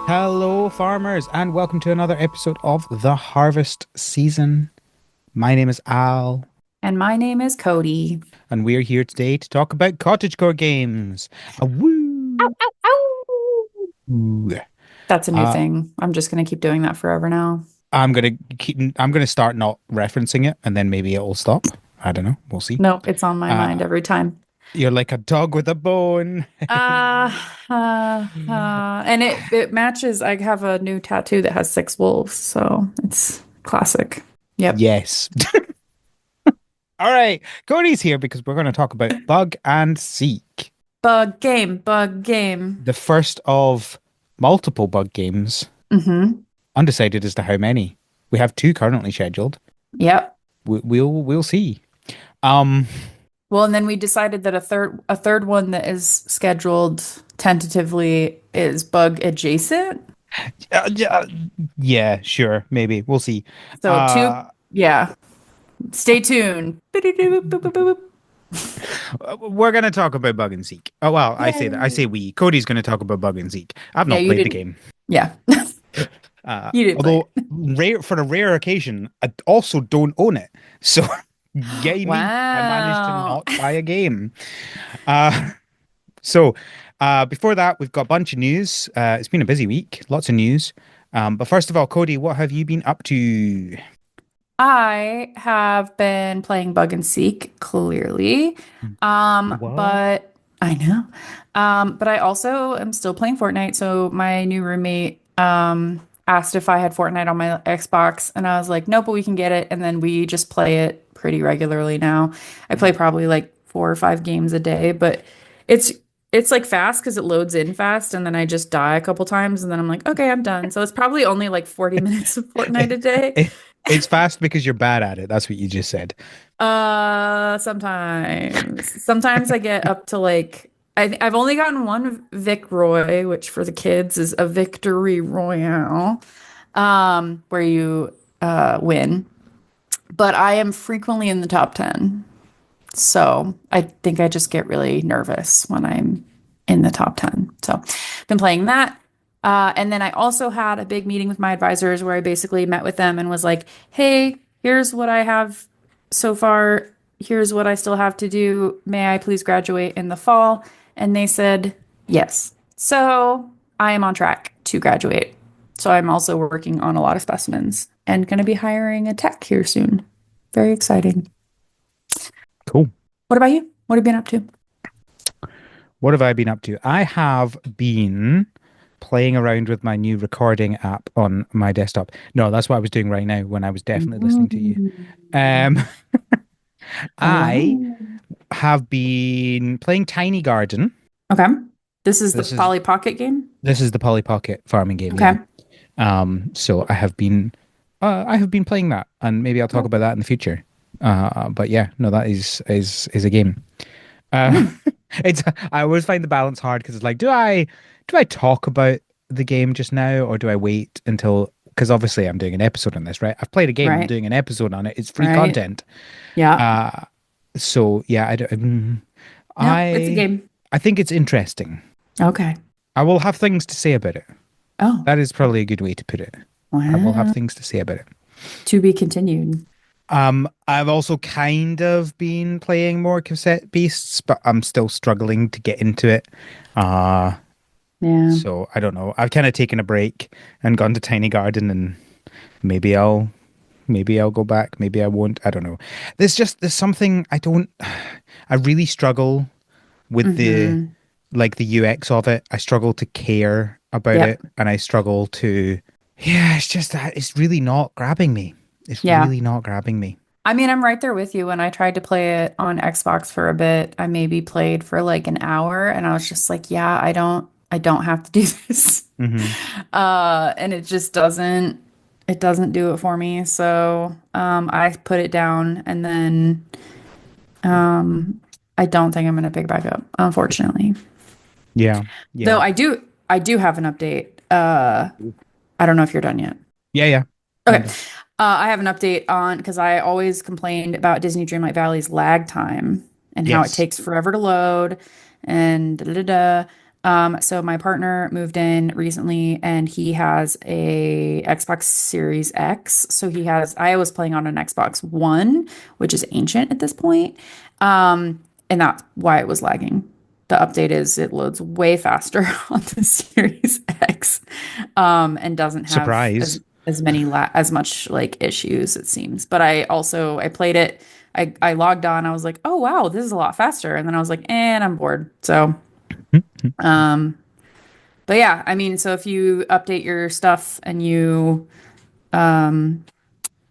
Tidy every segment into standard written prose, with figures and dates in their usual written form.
Hello, farmers, and welcome to another episode of the harvest season. My name is Al, And my name is Cody. and we're here today to talk about cottagecore games. Ow, Woo! ow, ow. That's a new Uh, thing. I'm just gonna keep doing that forever now. I'm gonna start not referencing it, and then maybe it'll stop. I don't know. We'll see. Nope, it's on my mind Uh, every time. you're like a dog with a bone. Uh, and it matches. I have a new tattoo that has six wolves, so it's classic. Yep. Yes. All right. Cody's here because we're going to talk about Bug and Seek, Bug game, bug game. the first of multiple bug games. Mm-hmm. Undecided as to how many. We have two currently scheduled. Yep. We'll see. Um, Well, and then we decided that a third one that is scheduled tentatively is bug adjacent. yeah, yeah, sure, maybe we'll see. So two, Uh, yeah. Stay tuned. Boop, boop, boop, boop. we're gonna talk about Bug and Seek. Oh well, I say that. I Yay. say we. Cody's gonna talk about Bug and Seek. I've Yeah, not you played the didn't. game. Yeah, you didn't play Although it. rare for a rare occasion, I also don't own it. So, yay me! I managed to Wow. not buy a game. Uh, before that, we've got a bunch of news. It's been a busy week, lots of news. But first of all, Cody, what have you been up to? I have been playing Bug and Seek, clearly. What? But I know. But I also am still playing Fortnite. So my new roommate asked if I had Fortnite on my Xbox, and I was like, nope, but we can get it. And then we just play it pretty regularly now. I play probably like 4 or 5 games a day, but it's it's like fast because it loads in fast, and then I just die a couple times, and then I'm like, okay, I'm done. So it's probably only like 40 minutes of Fortnite a day. It's fast because you're bad at it. That's what you just said. Sometimes. Sometimes I get up to like I've only gotten one Vic Roy, which for the kids is a victory royale, where you win. But I am frequently in the top 10. So I think I just get really nervous when I'm in the top 10. So been playing that. And then I also had a big meeting with my advisors where I basically met with them and was like, hey, here's what I have so far. Here's what I still have to do. May I please graduate in the fall? And they said yes. So I am on track to graduate. So I'm also working on a lot of specimens and going to be hiring a tech here soon. Very exciting. Cool. What about you? What have you been up to? What have I been up to? I have been playing around with my new recording app on my desktop. No, that's what I was doing right now when I was definitely listening to you. Mm. Um, I Oh. have been playing Tiny Garden. Okay. This is the This is Polly Pocket game? this is the Polly Pocket farming game, yeah. Okay. So I have been playing that, and maybe I'll talk Cool. about that in the future. But yeah, no, that is a game. Uh, Mm. it's I always find the balance hard because it's like, do I talk about the game just now, or do I wait until? Because obviously I'm doing an episode on this, right? I've played a game. I'm Right. doing an episode on it. It's free Right. content. Yeah. Uh, so yeah, No, it's a I game. I think it's interesting. Okay. I will have things to say about it. Oh, That is probably a good way to put it. I will have wow. things to say about it. To be continued. I've also kind of been playing more cassette beasts, but I'm still struggling to get into it. Uh, Yeah. so I don't know. I've kind of taken a break and gone to Tiny Garden, and maybe I'll go back. Maybe I won't. I don't know. There's something I don't. I really struggle with the Mm-hmm. like the UX of it. I struggle to care about Yep. it, and I struggle to. Yeah, it's just that it's really not grabbing me. It's Yeah. really not grabbing me. I mean, I'm right there with you. When I tried to play it on Xbox for a bit, I maybe played for like an hour and I was just like, yeah, I don't have to do this. Hmm. And it doesn't do it for me. So, I put it down and then, um, I don't think I'm going to pick it back up, unfortunately. Yeah, Though yeah, I do have an update. I don't know if you're done yet. yeah, yeah. Okay. Kind of. I have an update on because I always complained about Disney Dreamlight Valley's lag time and how it Yes. takes forever to load and da da da. So my partner moved in recently and he has a Xbox Series X. So I was playing on an Xbox One, which is ancient at this point. And that's why it was lagging. The update is it loads way faster on the Series X, and doesn't have Surprise. as much like issues, it seems. But I played it. I logged on. I was like, oh wow, this is a lot faster. And then I was like, and I'm bored. So um, but yeah, I mean, so if you update your stuff and you um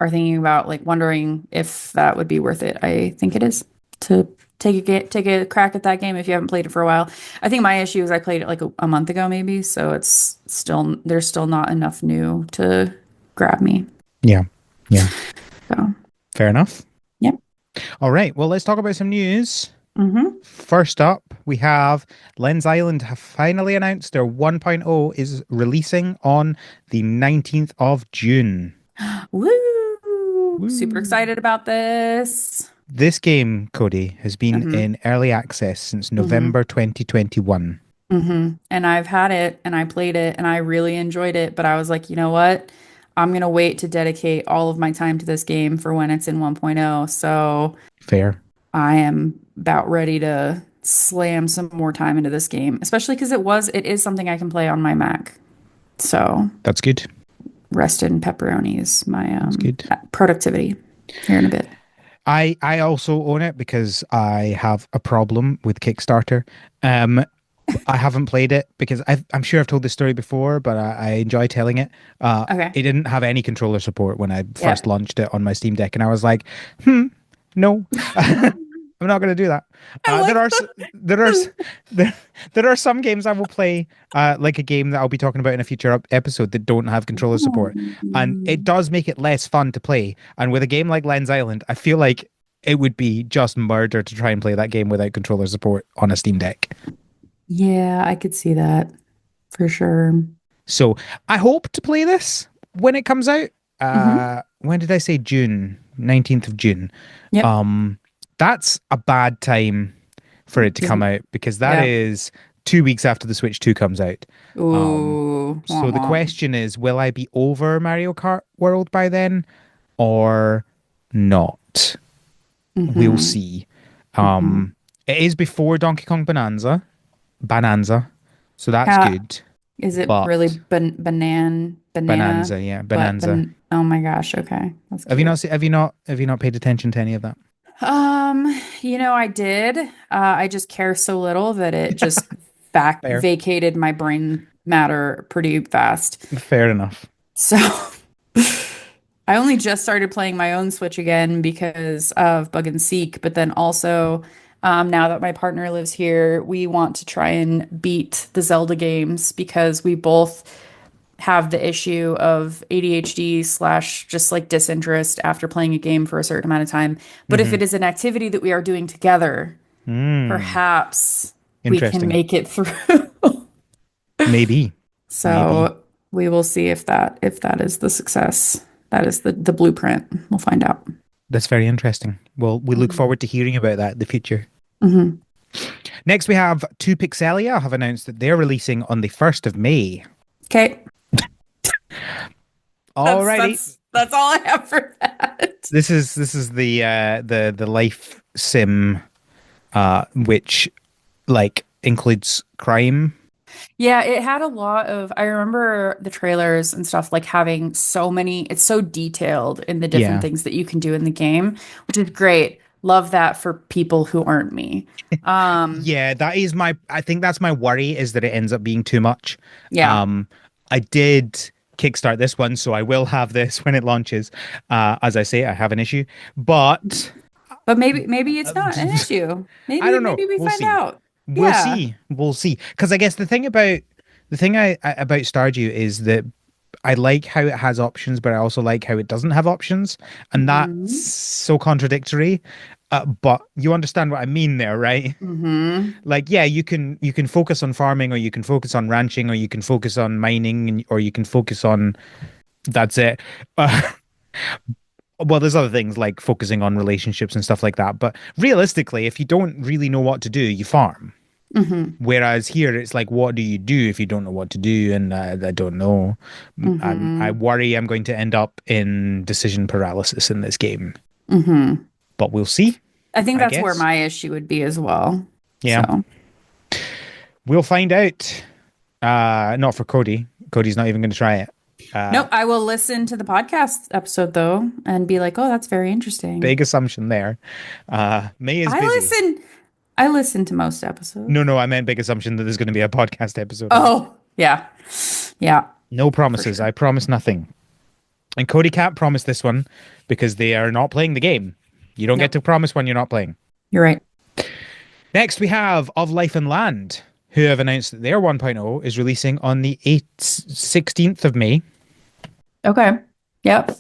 are thinking about like wondering if that would be worth it, I think it is to take a crack at that game if you haven't played it for a while. I think my issue is I played it like a month ago maybe, so there's still not enough new to grab me. Yeah. Yeah. So, Fair enough. yep. All right. Well, let's talk about some news. Mm-hmm. First up, we have Lens Island have finally announced their 1.0 is releasing on the 19th of June. Woo! Super Woo. excited about this. This game, Cody, has been Mm-hmm. in early access since Mm-hmm. November 2021. And I've had it and I played it and I really enjoyed it, but I was like, you know what? I'm gonna wait to dedicate all of my time to this game for when it's in 1.0. So Fair. I am about ready to slam some more time into this game, especially because it is something I can play on my Mac. So That's good. rest in pepperonis, my That's good. productivity here in a bit. I also own it because I have a problem with Kickstarter. Um, I haven't played it because I'm sure I've told this story before, but I enjoy telling it. Okay. It didn't have any controller support when I first Yep. launched it on my Steam Deck, and I was like, no, I'm not going to do that. I There like are there are there, there are some games I will play, like a game that I'll be talking about in a future episode that don't have controller support, and it does make it less fun to play. And with a game like Lens Island, I feel like it would be just murder to try and play that game without controller support on a Steam Deck. Yeah, I could see that for sure. So I hope to play this when it comes out. Hmm. When did I say June? 19th of June. Yep. Um, that's a bad time for it to come Isn't out because that Yeah. is 2 weeks after the Switch 2 comes out. Ooh. Womp So the womp. question is, will I be over Mario Kart World by then or not? We'll Hmm. see. Hmm. It is before Donkey Kong Bonanza, so that's How good. is it really But banana, Bonanza, yeah, but Bonanza. oh my gosh, okay. That's Have you cute. not have you not paid attention to any of that? I did. I just care so little that it just back Fair. vacated my brain matter pretty fast. Fair enough. So I only just started playing my own Switch again because of Bug and Seek, but then also now that my partner lives here, we want to try and beat the Zelda games because we both have the issue of ADHD slash just like disinterest after playing a game for a certain amount of time. But if Mm-hmm. it is an activity that we are doing together, Mm. perhaps we can Interesting. make it through. Maybe. Maybe. So we will see if that is the success. That is the blueprint. We'll find out. That's very interesting. Well, we look Mhm. forward to hearing about that in the future. Mhm. Next, we have 2 Pixelia have announced that they're releasing on the 1st of May. Okay. That's Alrighty. that's that's all I have for that. This is the life sim which like includes crime. Yeah, it had a lot of, I remember the trailers and stuff like having it's so detailed in the different Yeah. things that you can do in the game, which is great. Love that for people who aren't me. Um, Yeah, that is my I think that's my worry is that it ends up being too much. yeah. Um I did kickstart this one, so I will have this when it launches. As I say, I have an issue, but But maybe it's uh, not an issue. I don't know. Maybe we We'll find see. out. We'll Yeah. see. We'll see. Because I guess the thing about Stardew is that I like how it has options, but I also like how it doesn't have options, and that's Hmm. so contradictory. But you understand what I mean there, right? Hmm. Like, yeah, you can focus on farming, or you can focus on ranching, or you can focus on mining, or you can focus on that's it. Uh, well, there's other things like focusing on relationships and stuff like that. But realistically, if you don't really know what to do, you farm. Mm-hmm. Whereas here, it's like, what do you do if you don't know what to do? And I don't know. I Mm-hmm. worry I'm going to end up in decision paralysis in this game, Mm-hmm. but we'll see, I think I that's where guess. my issue would be as well. Yeah, So, we'll find out. Not for Cody. Cody's not even going to try it. Uh, nope, I will listen to the podcast episode though and be like, "Oh, that's very interesting." Big assumption there. May is I busy. listen I listen to most No, episodes. no, I meant big assumption that there's going to be a podcast episode of it. Oh, yeah. Yeah, No for promises. sure. I promise nothing. And Cody can't promise this one because they are not playing the game. You don't get Nope, to promise when you're not playing. you're right. Next, we have Of Life and Land, who have announced that their 1.0 is releasing on the 16th of May. Okay. Yep.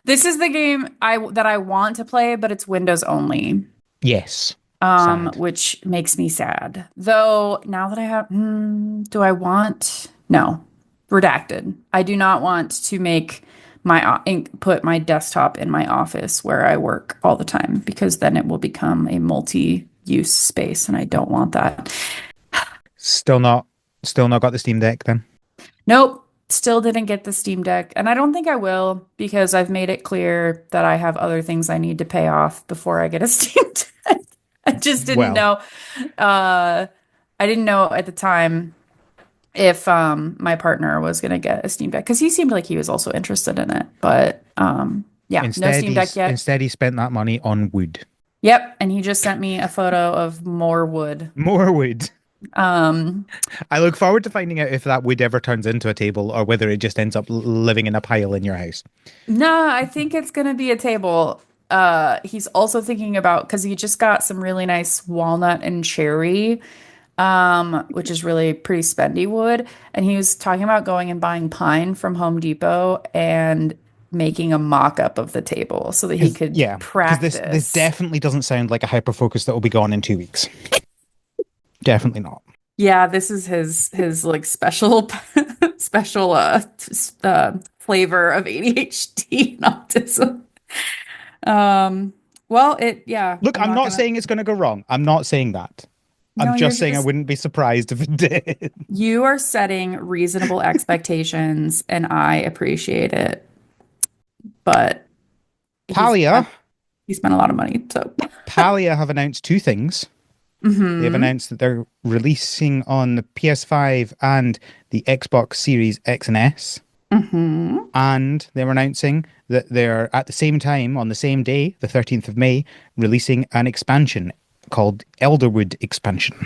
This is the game I want to play, but it's Windows only. Yes. Sad. Which makes me sad. Though now that I have, do I want? No, redacted. I do not want to make put my desktop in my office where I work all the time because then it will become a multi-use space, and I don't want that. Still not, still not got the Steam Deck then. Nope, still didn't get the Steam Deck, and I don't think I will because I've made it clear that I have other things I need to pay off before I get a Steam Deck. I just didn't Well, know. I didn't know at the time if my partner was gonna get a Steam Deck because he seemed like he was also interested in it. But yeah, no Steam Deck yet. instead he spent that money on wood. Yep, and he just sent me a photo of more wood. More wood. Um, I look forward to finding out if that wood ever turns into a table or whether it just ends up living in a pile in your house. no, I think it's gonna be a table. He's also thinking about because he just got some really nice walnut and cherry, which is really pretty spendy wood. And he was talking about going and buying pine from Home Depot and making a mock-up of the table so that he Because could yeah, because this practice. definitely doesn't sound like a hyper focus that will be gone in 2 weeks. Definitely not. Yeah, this is his like special special flavor of ADHD and autism. Well, it yeah, Look, I'm I'm not not gonna. saying it's going to go wrong. I'm not saying that. I'm No, you're just saying I just wouldn't be surprised if it did. you are setting reasonable expectations, and I appreciate it. But he's Palia, he spent a lot of money, so. Palia have announced two things. They've Hmm. announced that they're releasing on the PS5 and the Xbox Series X and S. Hmm. And they're announcing that they're at the same time, on the same day, the 13th of May, releasing an expansion called Elderwood Expansion.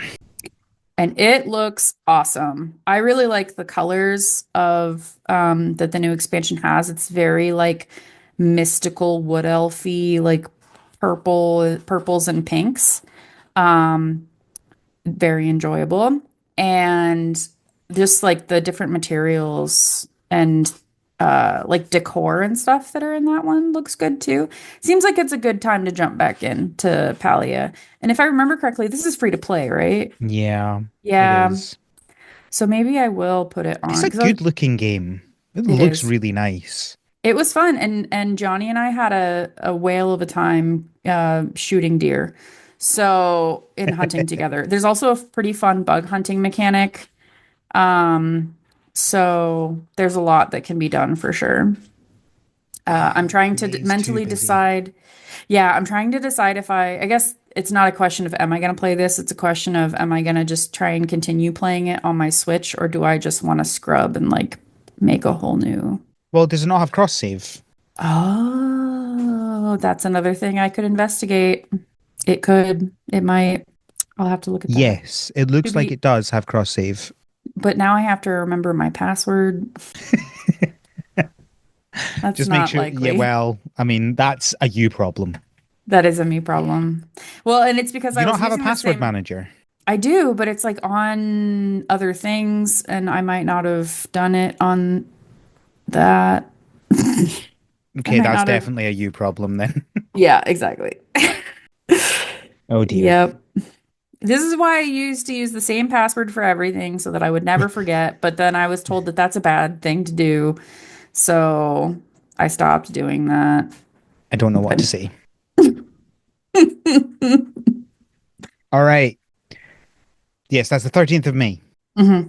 And it looks awesome. I really like the colors of that the new expansion has. It's very like mystical wood elfy, like purples and pinks. Um, Very enjoyable. And just like the different materials and like decor and stuff that are in that one looks good too. Seems like it's a good time to jump back into Palia. And if I remember correctly, this is free to play, right? Yeah, it Yeah. is. So maybe I will put it It's on a because I was, good looking game. It it looks is. really nice. It was fun and Johnny and I had a whale of a time shooting deer. So in hunting together. There's also a pretty fun bug hunting mechanic. Um, so there's a lot that can be done for sure. I'm trying to May's too mentally busy. decide. Yeah, I'm trying to decide if I guess it's not a question of am I going to play this? It's a question of am I going to just try and continue playing it on my Switch or do I just want to scrub and like make a whole new. Well, does it not have cross save? Oh, that's another thing I could investigate. It could, it might. I'll have to look at that. Yes, it To looks like be, it does have cross save. but now I have to remember my password. That's Just make not sure. Yeah, likely. well, I mean, that's a you problem. That is a me problem. Well, and it's because You I don't was have a using the password same. manager. I do, but it's like on other things, and I might not have done it on that. I Okay, might that's not have. definitely a you problem then. Yeah, exactly. Oh dear. Yep. This is why I used to use the same password for everything so that I would never forget. But then I was told that that's a bad thing to do. So I stopped doing that. I don't know what But to say. All right. Yes, that's the 13th of May. Hmm.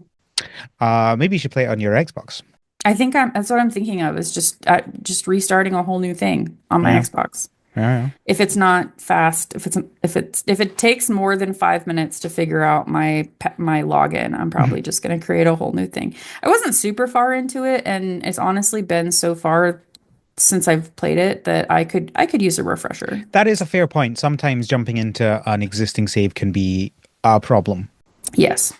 Maybe you should play it on your Xbox. I think that's what I'm thinking of is just restarting a whole new thing on my Yeah, Xbox. yeah, If it's not fast, if it takes more than 5 minutes to figure out my login, I'm yeah. probably just going to create a whole new thing. I wasn't super far into it, and it's honestly been so far since I've played it that I could use a refresher. That is a fair point. Sometimes jumping into an existing save can be a problem. Yes,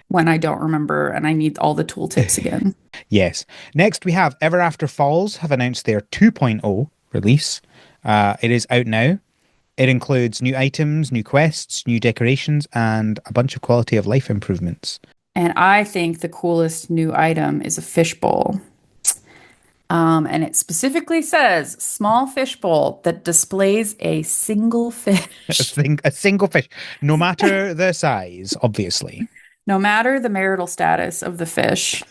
when I don't remember and I need all the tooltips again. Yes. Next, we have Ever After Falls have announced their 2.0 release. It is out now. It includes new items, new quests, new decorations, and a bunch of quality of life improvements. And I think the coolest new item is a fishbowl. And it specifically says small fishbowl that displays a single A fish. thing, a single fish, no matter the size, obviously. No matter the marital status of the fish.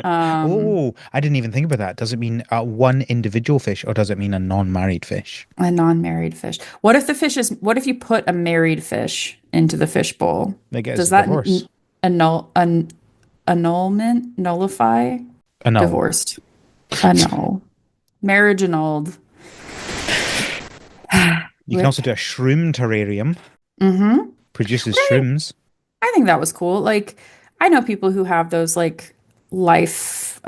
Um, Oh, I didn't even think about that. Does it mean one individual fish or does it mean a non-married fish? a non-married fish. What if you put a married fish into the fish bowl? I guess Does a that divorce. nullify? A null. Divorced. Annul. Marriage annulled. You can Rip. also do a shroom terrarium. Mm-hmm. Produces shrooms. I think that was cool. Like, I know people who have those like life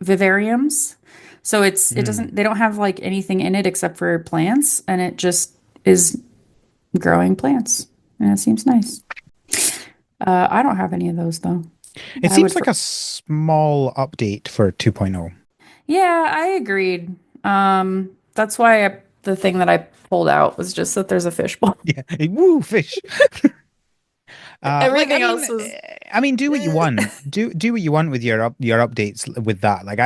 vivariums. So it Mm. doesn't they don't have like anything in it except for plants and it just is growing plants. And it seems nice. I don't have any of those though. It I would seems like for a small update for 2.0. Yeah, I agreed. That's why the thing that I pulled out was just that there's a fishbowl. Yeah. Woo, fish. Like Everything else was I mean, do what you want. Do what you want with your updates with that. Like,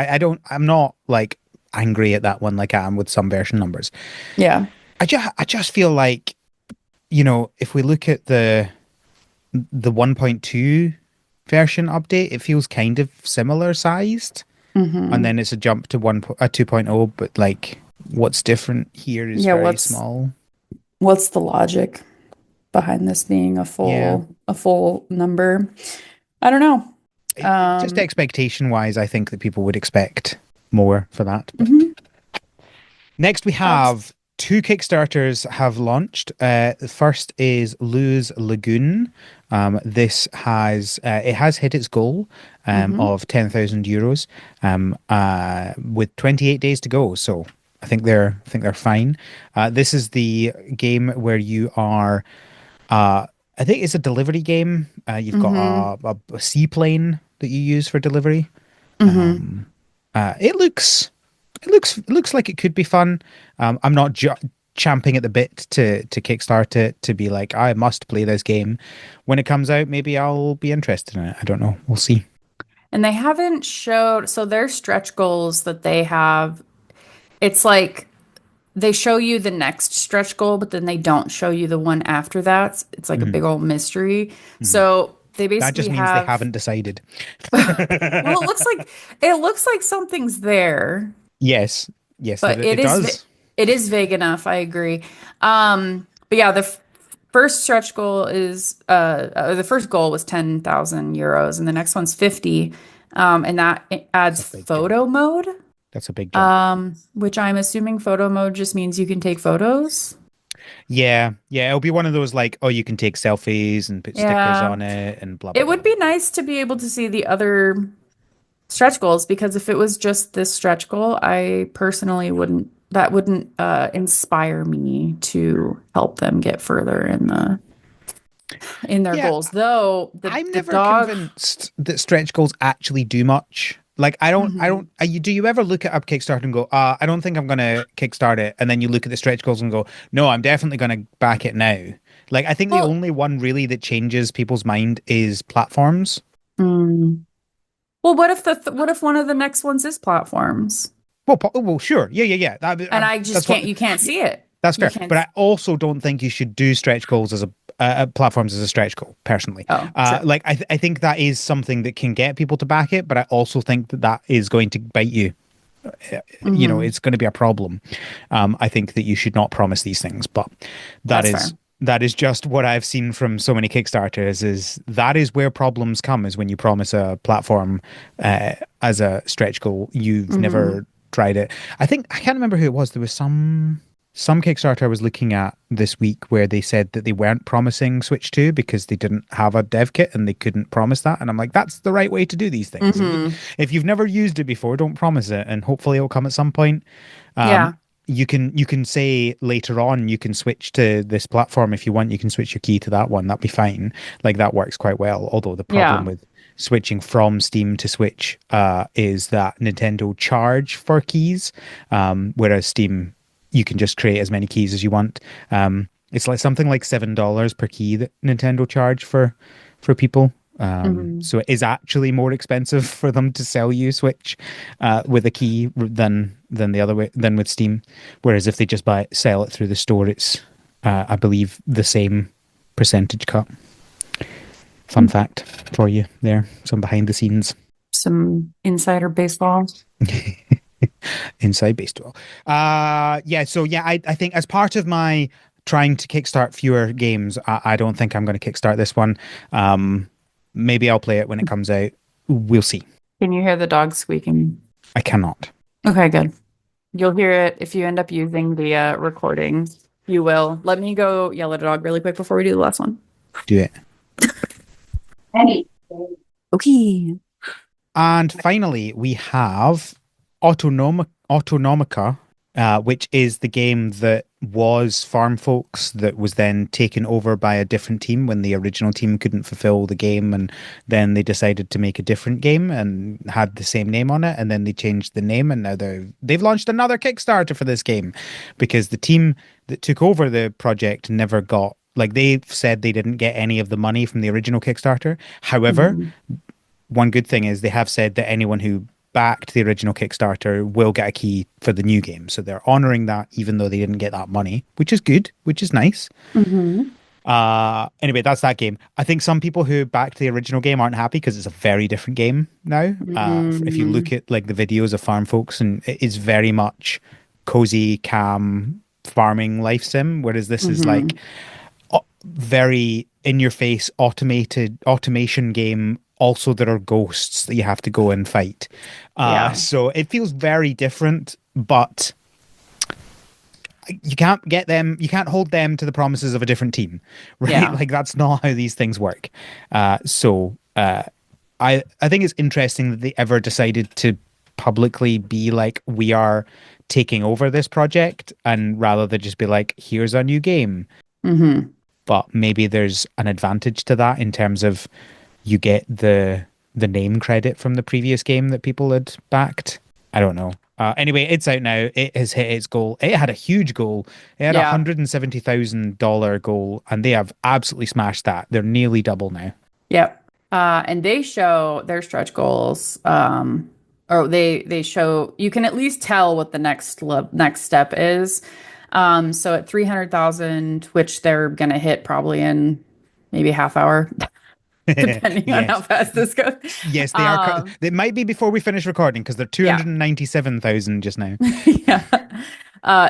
I'm not like angry at that one like I am with some version numbers. yeah. I just feel like, if we look at the 1.2 version update, it feels kind of similar sized, and Hmm. then it's a jump to 2.0, but like what's different here is Yeah, very small. what's the logic behind this being Yeah. a full number? I don't know. Just Um, expectation wise, I think that people would expect more for that. But mhm. next, we Abs- have two Kickstarters have launched. The first is Lose Lagoon. It has hit its goal mhm. of €10,000 with 28 days to go. So I think they're fine. This is the game where you are. I think it's a delivery game. You've got Mhm. a seaplane that you use for delivery. Mhm. It looks like it could be fun. I'm not champing at the bit to kickstart it to be like I must play this game. When it comes out, maybe I'll be interested in it. I don't know. We'll see. And they haven't showed so their stretch goals that they have, it's like they show you the next stretch goal, but then they don't show you the one after that. It's like a Mhm, big old mystery. mhm. So they That basically just means they have haven't decided. well, it looks like something's there. Yes, yes, But it does. it is vague enough. I agree. But yeah, the first stretch goal is the first goal was 10,000 euros, and the next one's 50, and that That's adds a big jump. photo mode, That's a big jump. which I'm assuming photo mode just means you can take photos. Yeah, yeah, it'll be one of those like, oh, you can take selfies and put stickers Yeah, on it and blah blah it blah would blah be blah. nice to be able to see the other stretch goals because if it was just this stretch goal, I personally wouldn't inspire me to help them get further in their Yeah, goals. Though I'm the never dog, convinced that stretch goals actually do much. Like, I Mhm. don't. Do you ever look at a Kickstarter and go, I don't think I'm gonna kickstart it, and then you look at the stretch goals and go, no, I'm definitely gonna back it now. Like, I think the Well, only one really that changes people's mind is platforms. mm, well, what if what if one of the next ones is platforms? Well, sure, yeah, yeah, yeah. And I just That's what. can't you can't see it. That's You fair, can't but I also don't think you should do stretch goals as a platforms as a stretch goal. Personally, oh, true. like I think that is something that can get people to back it, but I also think that is going to bite you. Hmm. It's going to be a problem. I think that you should not promise these things, but that That's is fair. that is just what I've seen from so many Kickstarters. Is that is where problems come, is when you promise a platform as a stretch goal, you've Hmm. never tried it. I think I can't remember who it was. There was some Kickstarter I was looking at this week where they said that they weren't promising Switch 2 because they didn't have a dev kit and they couldn't promise that. And I'm like, that's the right way to do these things. Hmm. If you've never used it before, don't promise it, and hopefully it'll come at some point. Um, Yeah. you can say later on you can switch to this platform if you want. You can switch your key to that one. That'd be fine. Like that works quite well. Although the problem Yeah. with switching from Steam to Switch is that Nintendo charge for keys, whereas Steam you can just create as many keys as you want. It's like something like $7 per key that Nintendo charge for people. Hmm. So it is actually more expensive for them to sell you Switch with a key than the other way than with Steam. Whereas if they just sell it through the store, it's I believe the same percentage cut. Fun fact for you there, some behind the scenes Some insider baseball. inside baseball. Yeah. So yeah, I think as part of my trying to kickstart fewer games, I don't think I'm going to kickstart this one. Maybe I'll play it when it comes out. We'll see. Can you hear the dog squeaking? I cannot Okay, good. You'll hear it if you end up using the recording. You will. Let me go yell at a dog really quick before we do the last one. do it. Hey. Okay. And finally, we have Autonomica, which is the game that was Farm Folks that was then taken over by a different team when the original team couldn't fulfill the game, and then they decided to make a different game and had the same name on it, and then they changed the name, and now they've launched another Kickstarter for this game because the team that took over the project never got. Like they said they didn't get any of the money from the original Kickstarter. However, Mhm. one good thing is they have said that anyone who backed the original Kickstarter will get a key for the new game. So they're honoring that even though they didn't get that money, which is good, which is nice. Mhm. Anyway, that's that game. I think some people who backed the original game aren't happy because it's a very different game now. If you look Mhm. at like the videos of Farm Folks, and it is very much cozy, calm farming life sim, whereas this is like Mhm. very in your face automated automation game. Also, there are ghosts that you have to go and fight. Yeah. So it feels very different, but you can't get them, you can't hold them to the promises of a different team, right? Yeah. Like that's not how these things work. I think it's interesting that they ever decided to publicly be like, we are taking over this project, and rather than just be like, here's a new game. Mhm. But maybe there's an advantage to that in terms of you get the name credit from the previous game that people had backed. I don't know. Anyway, it's out now. It has hit its goal. It had a huge goal. It had a Yeah. $170,000 goal, and they have absolutely smashed that. They're nearly double now. Yep. And they show their stretch goals. Or they show you can at least tell what the next step is. So at 300,000, which they're gonna hit probably in maybe half hour, depending on how Yes, fast this goes. yes, they are. Um, They might be before we finish recording because they're yeah. 297,000 just now. Yeah.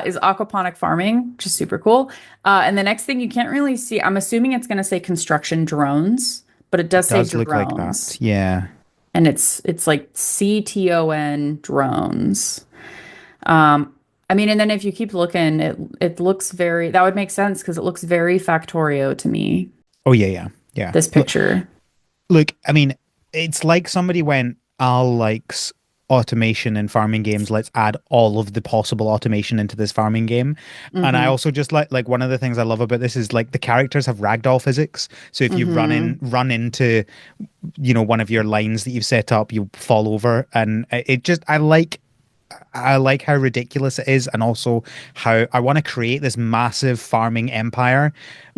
Is aquaponic farming, which is super cool. And the next thing you can't really see, I'm assuming it's going to say construction drones, but it It does say does look like that. drones. Yeah. And it's like CTON drones. Um, I mean, and then if you keep looking, it looks very, that would make sense because it looks very Factorio to me, Oh yeah, yeah, yeah. this picture. Look, I mean, it's like somebody went, Al likes automation in farming games. Let's add all of the possible automation into this farming game. And I Mm-hmm. also just like one of the things I love about this is like the characters have ragdoll physics. So if you Mm-hmm. run into, one of your lines that you've set up, you fall over. And it just I like how ridiculous it is, and also how I want to create this massive farming empire.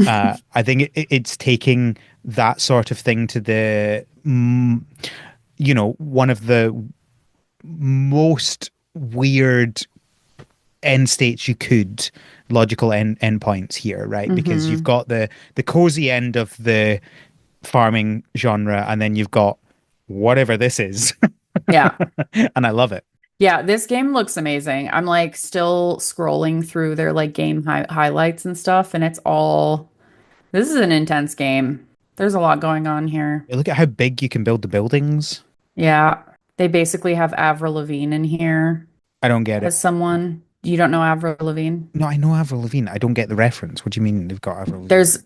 I think it's taking that sort of thing to one of the most weird end states you could, logical end points here, right? Because you've Mm-hmm. got the cozy end of the farming genre, and then you've got whatever this is, Yeah. and I love it. Yeah, this game looks amazing. I'm like still scrolling through their like game highlights and stuff, and it's all. This is an intense game. There's a lot going on here. Look at how big you can build the buildings. Yeah. They basically have Avril Lavigne in here I don't get it. as someone. You don't know Avril Lavigne? No, I know Avril Lavigne. I don't get the reference. What do you mean they've got Avril Lavigne? There's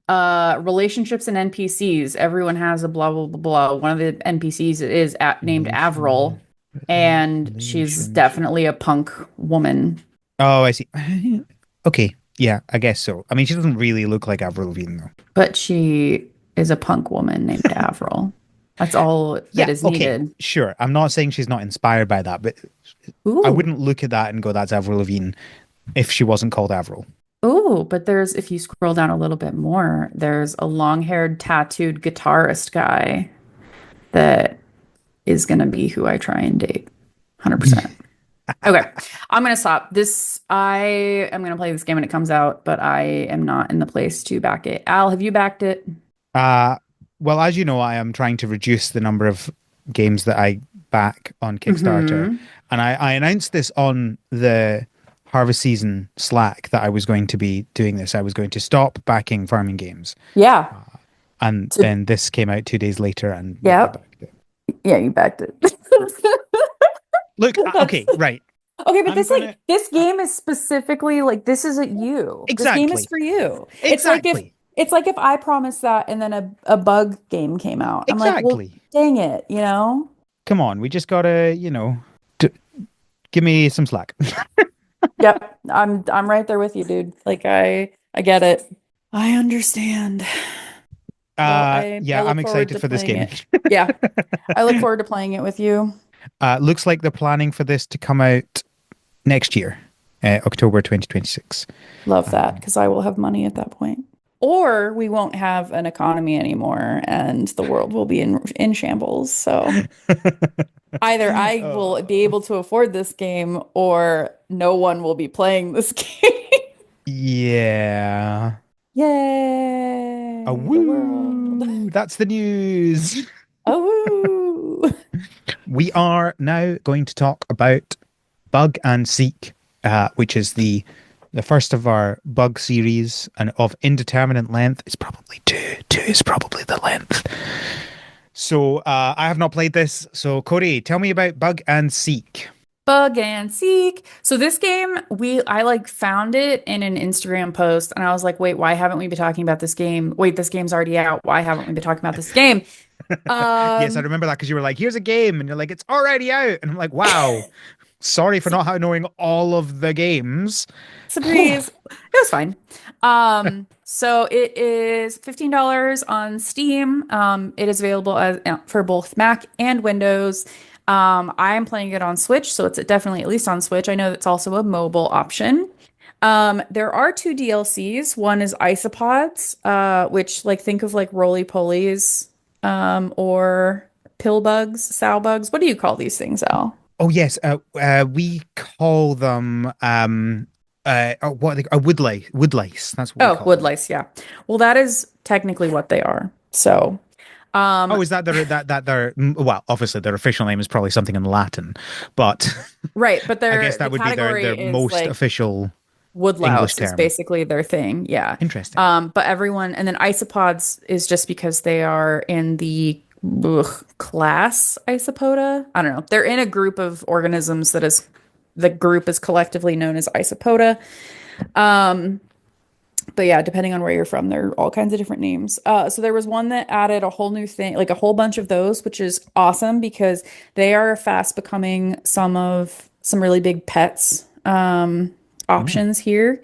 a relationships and NPCs. Everyone has a blah blah blah blah. One of the NPCs is named Avril, Relation, and she's relationship. definitely a punk woman. Oh, I see. Okay, yeah, I guess so. I mean, she doesn't really look like Avril Lavigne though. But she is a punk woman named Avril. That's all that Yeah, is okay, needed. sure. I'm not saying she's not inspired by that, but I Ooh. wouldn't look at that and go, "That's Avril Lavigne," if she wasn't called Avril. Ooh, but there's, if you scroll down a little bit more, there's a long-haired tattooed guitarist guy that is gonna be who I try and date. 100%. Okay. I'm gonna stop. I am gonna play this game when it comes out, but I am not in the place to back it. Al, have you backed it? Uh, well, as you know, I am trying to reduce the number of games that I back on Kickstarter. Hmm. And I announced this on the Harvest Season Slack that I was going to be doing this. I was going to stop backing farming games. Yeah. And So, then this came out 2 days later, and yeah, I yep. backed it. Yeah, you backed it. Look, That's okay, right. okay, but I'm gonna this uh, game is specifically like this isn't you. This game is exactly, for you. exactly, It's like if I promised that and then a bug game came out. I'm like, well, exactly. dang it, you know? Come on, we just gotta, d give me some slack. Yep. I'm right there with you, dude. Like I get it. I understand. Well, I Yeah, I'm look forward excited to for this playing game. it. Yeah. I look forward to playing it with you. Looks like they're planning for this to come out next year, October 2026. Love that Um, because I will have money at that point. Or we won't have an economy anymore and the world will be in shambles. So either I will be oh, able to afford this game or no one will be playing this game. yeah. Oh, Yay, the world. woo! That's the news. Oh. We are now going to talk about Bug and Seek, which is the first of our bug series and of indeterminate length. It's probably two. Two is probably the length. So I have not played this. So Cody, tell me about Bug and Seek. Bug and Seek. So this game, I like found it in an Instagram post and I was like, wait, why haven't we been talking about this game? Wait, this game's already out. Why haven't we been talking about this game? Yes, I Um, remember that because you were like, "Here's a game," and you're like, "It's already out," and I'm like, "Wow, sorry for su- not knowing all of the games." Surprise. It was fine. So it is $15 on Steam. It is available for both Mac and Windows. I am playing it on Switch, so it's definitely at least on Switch. I know it's also a mobile option. There are two DLCs. One is isopods, which like think of like roly polies, or pill bugs, sow bugs. What do you call these things, Al? Oh yes, we call them what are they, woodlice. Woodlice. That's what we Oh, call wood them. lice, yeah. Well, that is technically what they are. So, Oh, is that their well, obviously their official name is probably something in Latin, but right, but I guess the that would be category their is most like official wood English louse is term. basically their thing. Yeah. Interesting. But everyone, and then isopods is just because they are in the class Isopoda. I don't know. They're in a group of organisms the group is collectively known as Isopoda. Um, but yeah, depending on where you're from, there are all kinds of different names. So there was one that added a whole new thing, like a whole bunch of those, which is awesome because they are fast becoming some really big pets Oh, options here.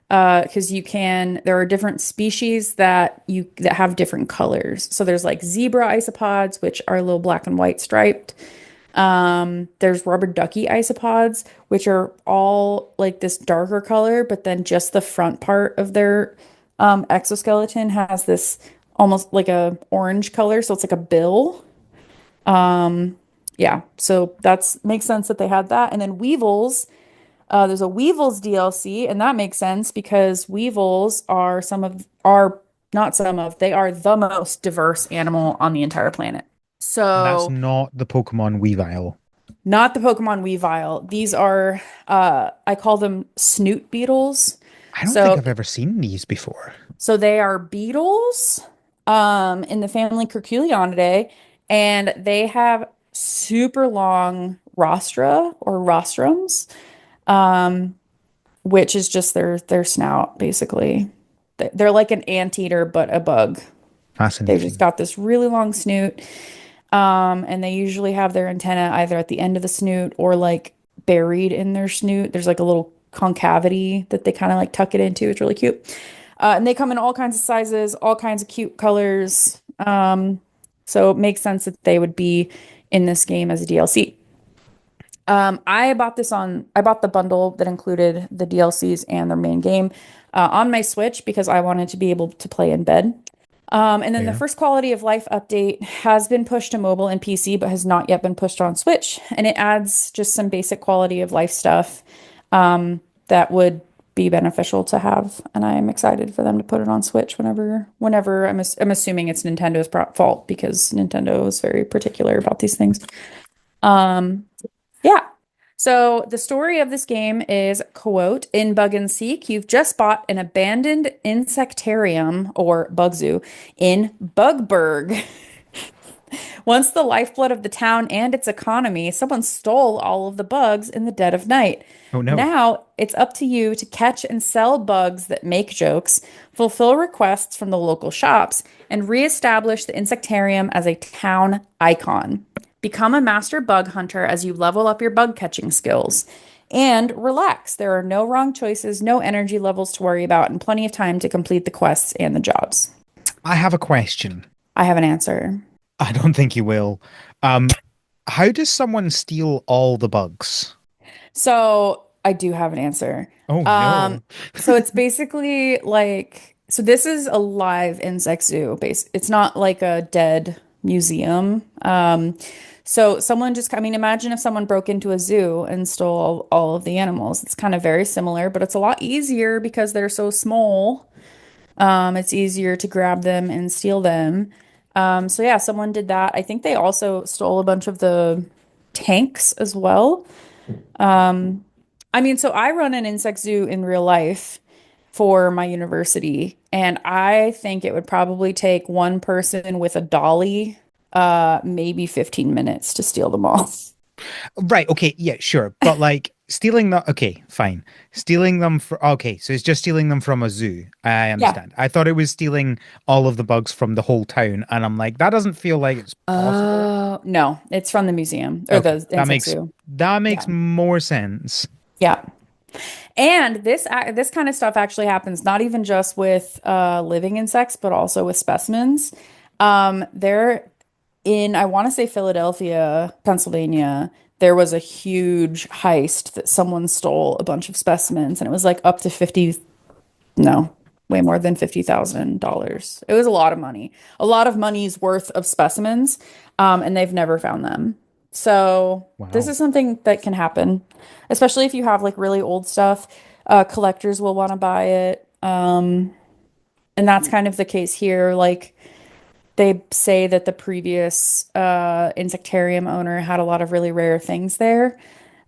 Because there are different species that have different colors. So there's like zebra isopods, which are little black and white striped. There's rubber ducky isopods, which are all like this darker color, but then just the front part of their exoskeleton has this almost like a orange color, so it's like a bill. Yeah, so that's makes sense that they had that. And then weevils, there's a weevils DLC, and that makes sense because weevils are not some of, they are the most diverse animal on the entire planet. and that's So not the Pokemon Weavile. not the Pokemon Weavile. These are, I call them snoot beetles. I don't think So, I've ever seen these before. So they are beetles in the family Curculionidae, and they have super long rostra or rostrums, um, which is just their snout, basically. They're like an anteater, but a bug. They've just Fascinating. got this really long snoot, and they usually have their antenna either at the end of the snoot or like buried in their snoot. There's like a little concavity that they kind of like tuck it into. It's really cute. And they come in all kinds of sizes, all kinds of cute colors. So it makes sense that they would be in this game as a DLC. I bought the bundle that included the DLCs and their main game on my Switch because I wanted to be able to play in bed. And then the Fair. first quality of life update has been pushed to mobile and PC, but has not yet been pushed on Switch. And it adds just some basic quality of life stuff that would be beneficial to have. And I'm excited for them to put it on Switch whenever I'm assuming it's Nintendo's fault because Nintendo is very particular about these things. Um, yeah. So the story of this game is, quote, in Bug and Seek, you've just bought an abandoned insectarium or bug zoo in Bugburg. Once the lifeblood of the town and its economy, someone stole all of the bugs in the dead of night. Oh no. Now it's up to you to catch and sell bugs that make jokes, fulfill requests from the local shops, and reestablish the insectarium as a town icon. Become a master bug hunter as you level up your bug catching skills. And relax, there are no wrong choices, no energy levels to worry about, and plenty of time to complete the quests and the jobs. I have a question. I have an answer. I don't think you will. Um, how does someone steal all the bugs? So I do have an answer. Oh Um, no. so it's basically like, so this is a live insect zoo base. It's not like a dead museum. So someone just, I mean, imagine if someone broke into a zoo and stole all of the animals. It's kind of very similar, but it's a lot easier because they're so small. It's easier to grab them and steal them. So yeah, someone did that. I think they also stole a bunch of the tanks as well. I mean, so I run an insect zoo in real life for my university, and I think it would probably take one person with a dolly, maybe 15 minutes to steal them all. Right, okay, yeah, sure. But like stealing the okay, fine. Stealing them for okay, so it's just stealing them from a zoo. I Yeah. understand. I thought it was stealing all of the bugs from the whole town, and I'm like, that doesn't feel like it's possible. Oh, no, it's from the museum or Okay, the insect zoo. that Yeah. makes more sense. Yeah. And this kind of stuff actually happens not even just with living insects, but also with specimens. They're in, I want to say Philadelphia, Pennsylvania. There was a huge heist that someone stole a bunch of specimens, and it was like up to 50, no, way more than $50,000. It was a lot of money, a lot of money's worth of specimens, and they've never found them. So this Wow. is something that can happen, especially if you have like really old stuff. Collectors will want to buy it, and that's kind of the case here. Like they say that the previous insectarium owner had a lot of really rare things there.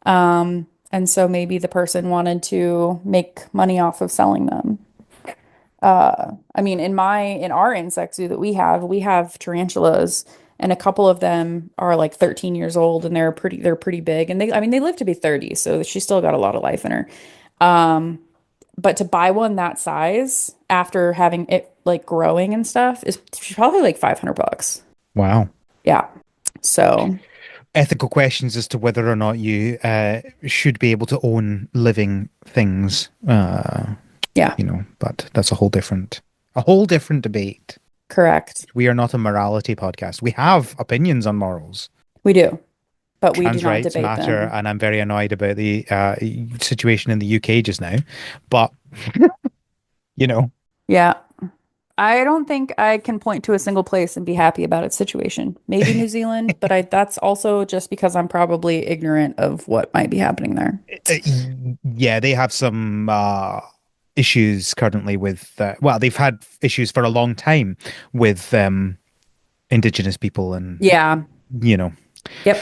And so maybe the person wanted to make money off of selling them. I mean, in our insect zoo that we have tarantulas, and a couple of them are like 13 years old, and they're pretty big, and I mean, they live to be 30, so she's still got a lot of life in her. But to buy one that size after having it like growing and stuff is probably like 500 bucks. Wow. Yeah. So, Ethical questions as to whether or not you should be able to own living things. yeah, But that's a whole different debate. correct. We are not a morality podcast. We have opinions on morals. We do, but we do Trans not rights debate matter, them. and I'm very annoyed about the situation in the UK just now. But you know, Yeah. I don't think I can point to a single place and be happy about its situation. Maybe New Zealand, but that's also just because I'm probably ignorant of what might be happening there. yeah, they have some issues currently with. Well, they've had issues for a long time with indigenous people, and Yeah. you know. Yep.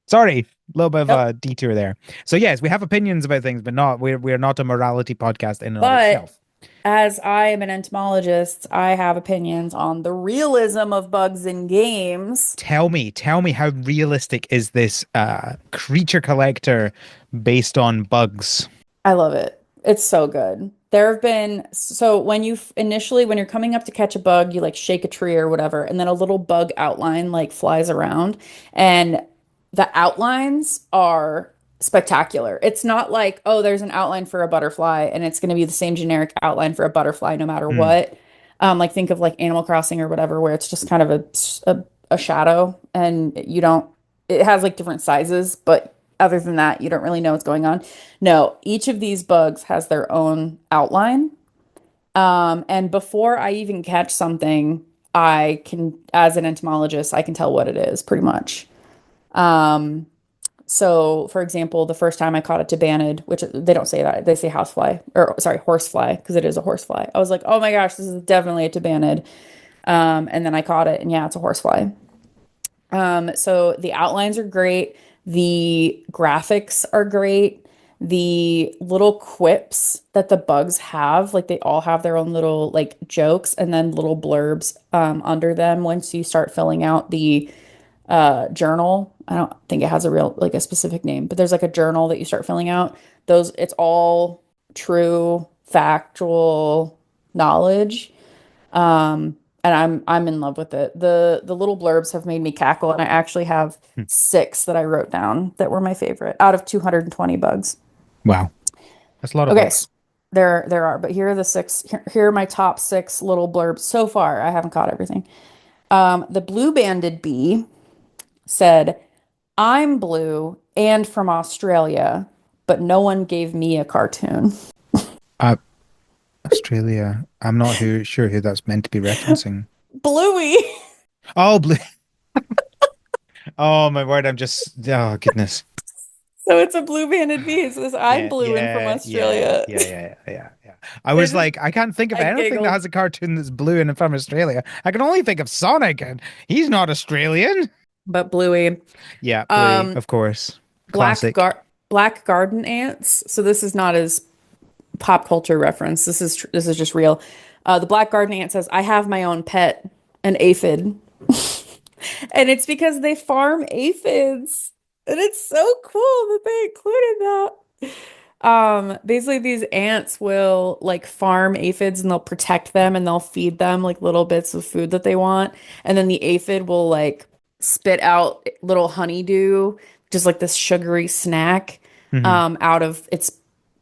Sorry, a little bit of Yep. a detour there. So yes, we have opinions about things, but not we're not a morality podcast in and of But itself. as I am an entomologist, I have opinions on the realism of bugs in games. Tell me how realistic is this creature collector based on bugs? I love it. It's so good. There have been, so when you initially, when you're coming up to catch a bug, you like shake a tree or whatever, and then a little bug outline like flies around, and the outlines are spectacular. It's not like, oh, there's an outline for a butterfly and it's going to be the same generic outline for a butterfly no matter Mm, what. Like think of like Animal Crossing or whatever, where it's just kind of a shadow and you don't, it has like different sizes, but other than that, you don't really know what's going on. No, each of these bugs has their own outline. And before I even catch something, I can, as an entomologist, I can tell what it is pretty much. Um, so, for example, the first time I caught a tabanid, which they don't say that, they say housefly, or sorry, horsefly, because it is a horsefly. I was like, oh my gosh, this is definitely a tabanid. And then I caught it, and yeah, it's a horsefly. So the outlines are great. The graphics are great. The little quips that the bugs have, like they all have their own little like jokes and then little blurbs under them once you start filling out the journal. I don't think it has a real like a specific name, but there's like a journal that you start filling out. Those it's all true, factual knowledge. And I'm in love with it. The little blurbs have made me cackle, and I actually have mm. six that I wrote down that were my favorite out of 220 bugs. Wow, that's a lot of Okay, bugs. there are, but here are the six. Here are my top six little blurbs so far. I haven't caught everything. The blue-banded bee said, "I'm blue and from Australia, but no one gave me a cartoon." Uh, Australia. I'm not sure who that's meant to be referencing. Bluey. Oh, blue. Oh my word! I'm just. Oh goodness. So it's a blue-banded bee. It says, "I'm Yeah, blue and from yeah, yeah, Australia." yeah, yeah, yeah, yeah. I I was just like, I can't think of I anything that giggled. has a cartoon that's blue and from Australia. I can only think of Sonic, and he's not Australian. But Bluey. Yeah, Bluey, Um, of course. black Classic. gar black garden ants. So this is not as pop culture reference. This is just real. The black garden ant says, "I have my own pet, an aphid," and it's because they farm aphids, and it's so cool that they included that. Basically these ants will like farm aphids and they'll protect them and they'll feed them like little bits of food that they want. And then the aphid will like spit out little honeydew, just like this sugary snack, Hmm. out of it's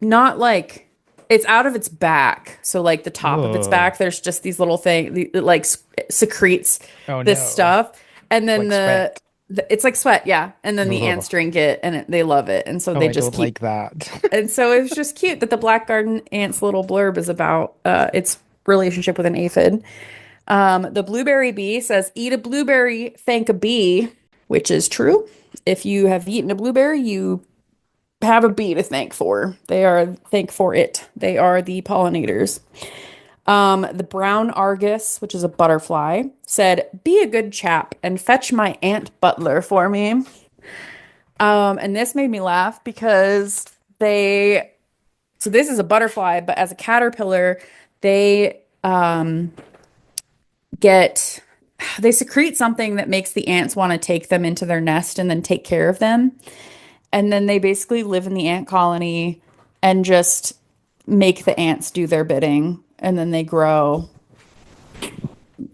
not like it's out of its back. So like the top of its Oh, back, there's just these little things it like secretes oh this no. stuff. And then Like sweat. it's like sweat, yeah. And then the ants Oh, drink it and they love it. And so oh, they I just don't keep like that. and so it was just cute that the Black Garden Ant's little blurb is about its relationship with an aphid. The blueberry bee says, "Eat a blueberry, thank a bee," which is true. If you have eaten a blueberry, you have a bee to thank for. They are thank for it. They are the pollinators. The brown argus, which is a butterfly, said, "Be a good chap and fetch my ant butler for me." And this made me laugh because they so this is a butterfly, but as a caterpillar, they get they secrete something that makes the ants want to take them into their nest and then take care of them. And then they basically live in the ant colony and just make the ants do their bidding. And then they grow.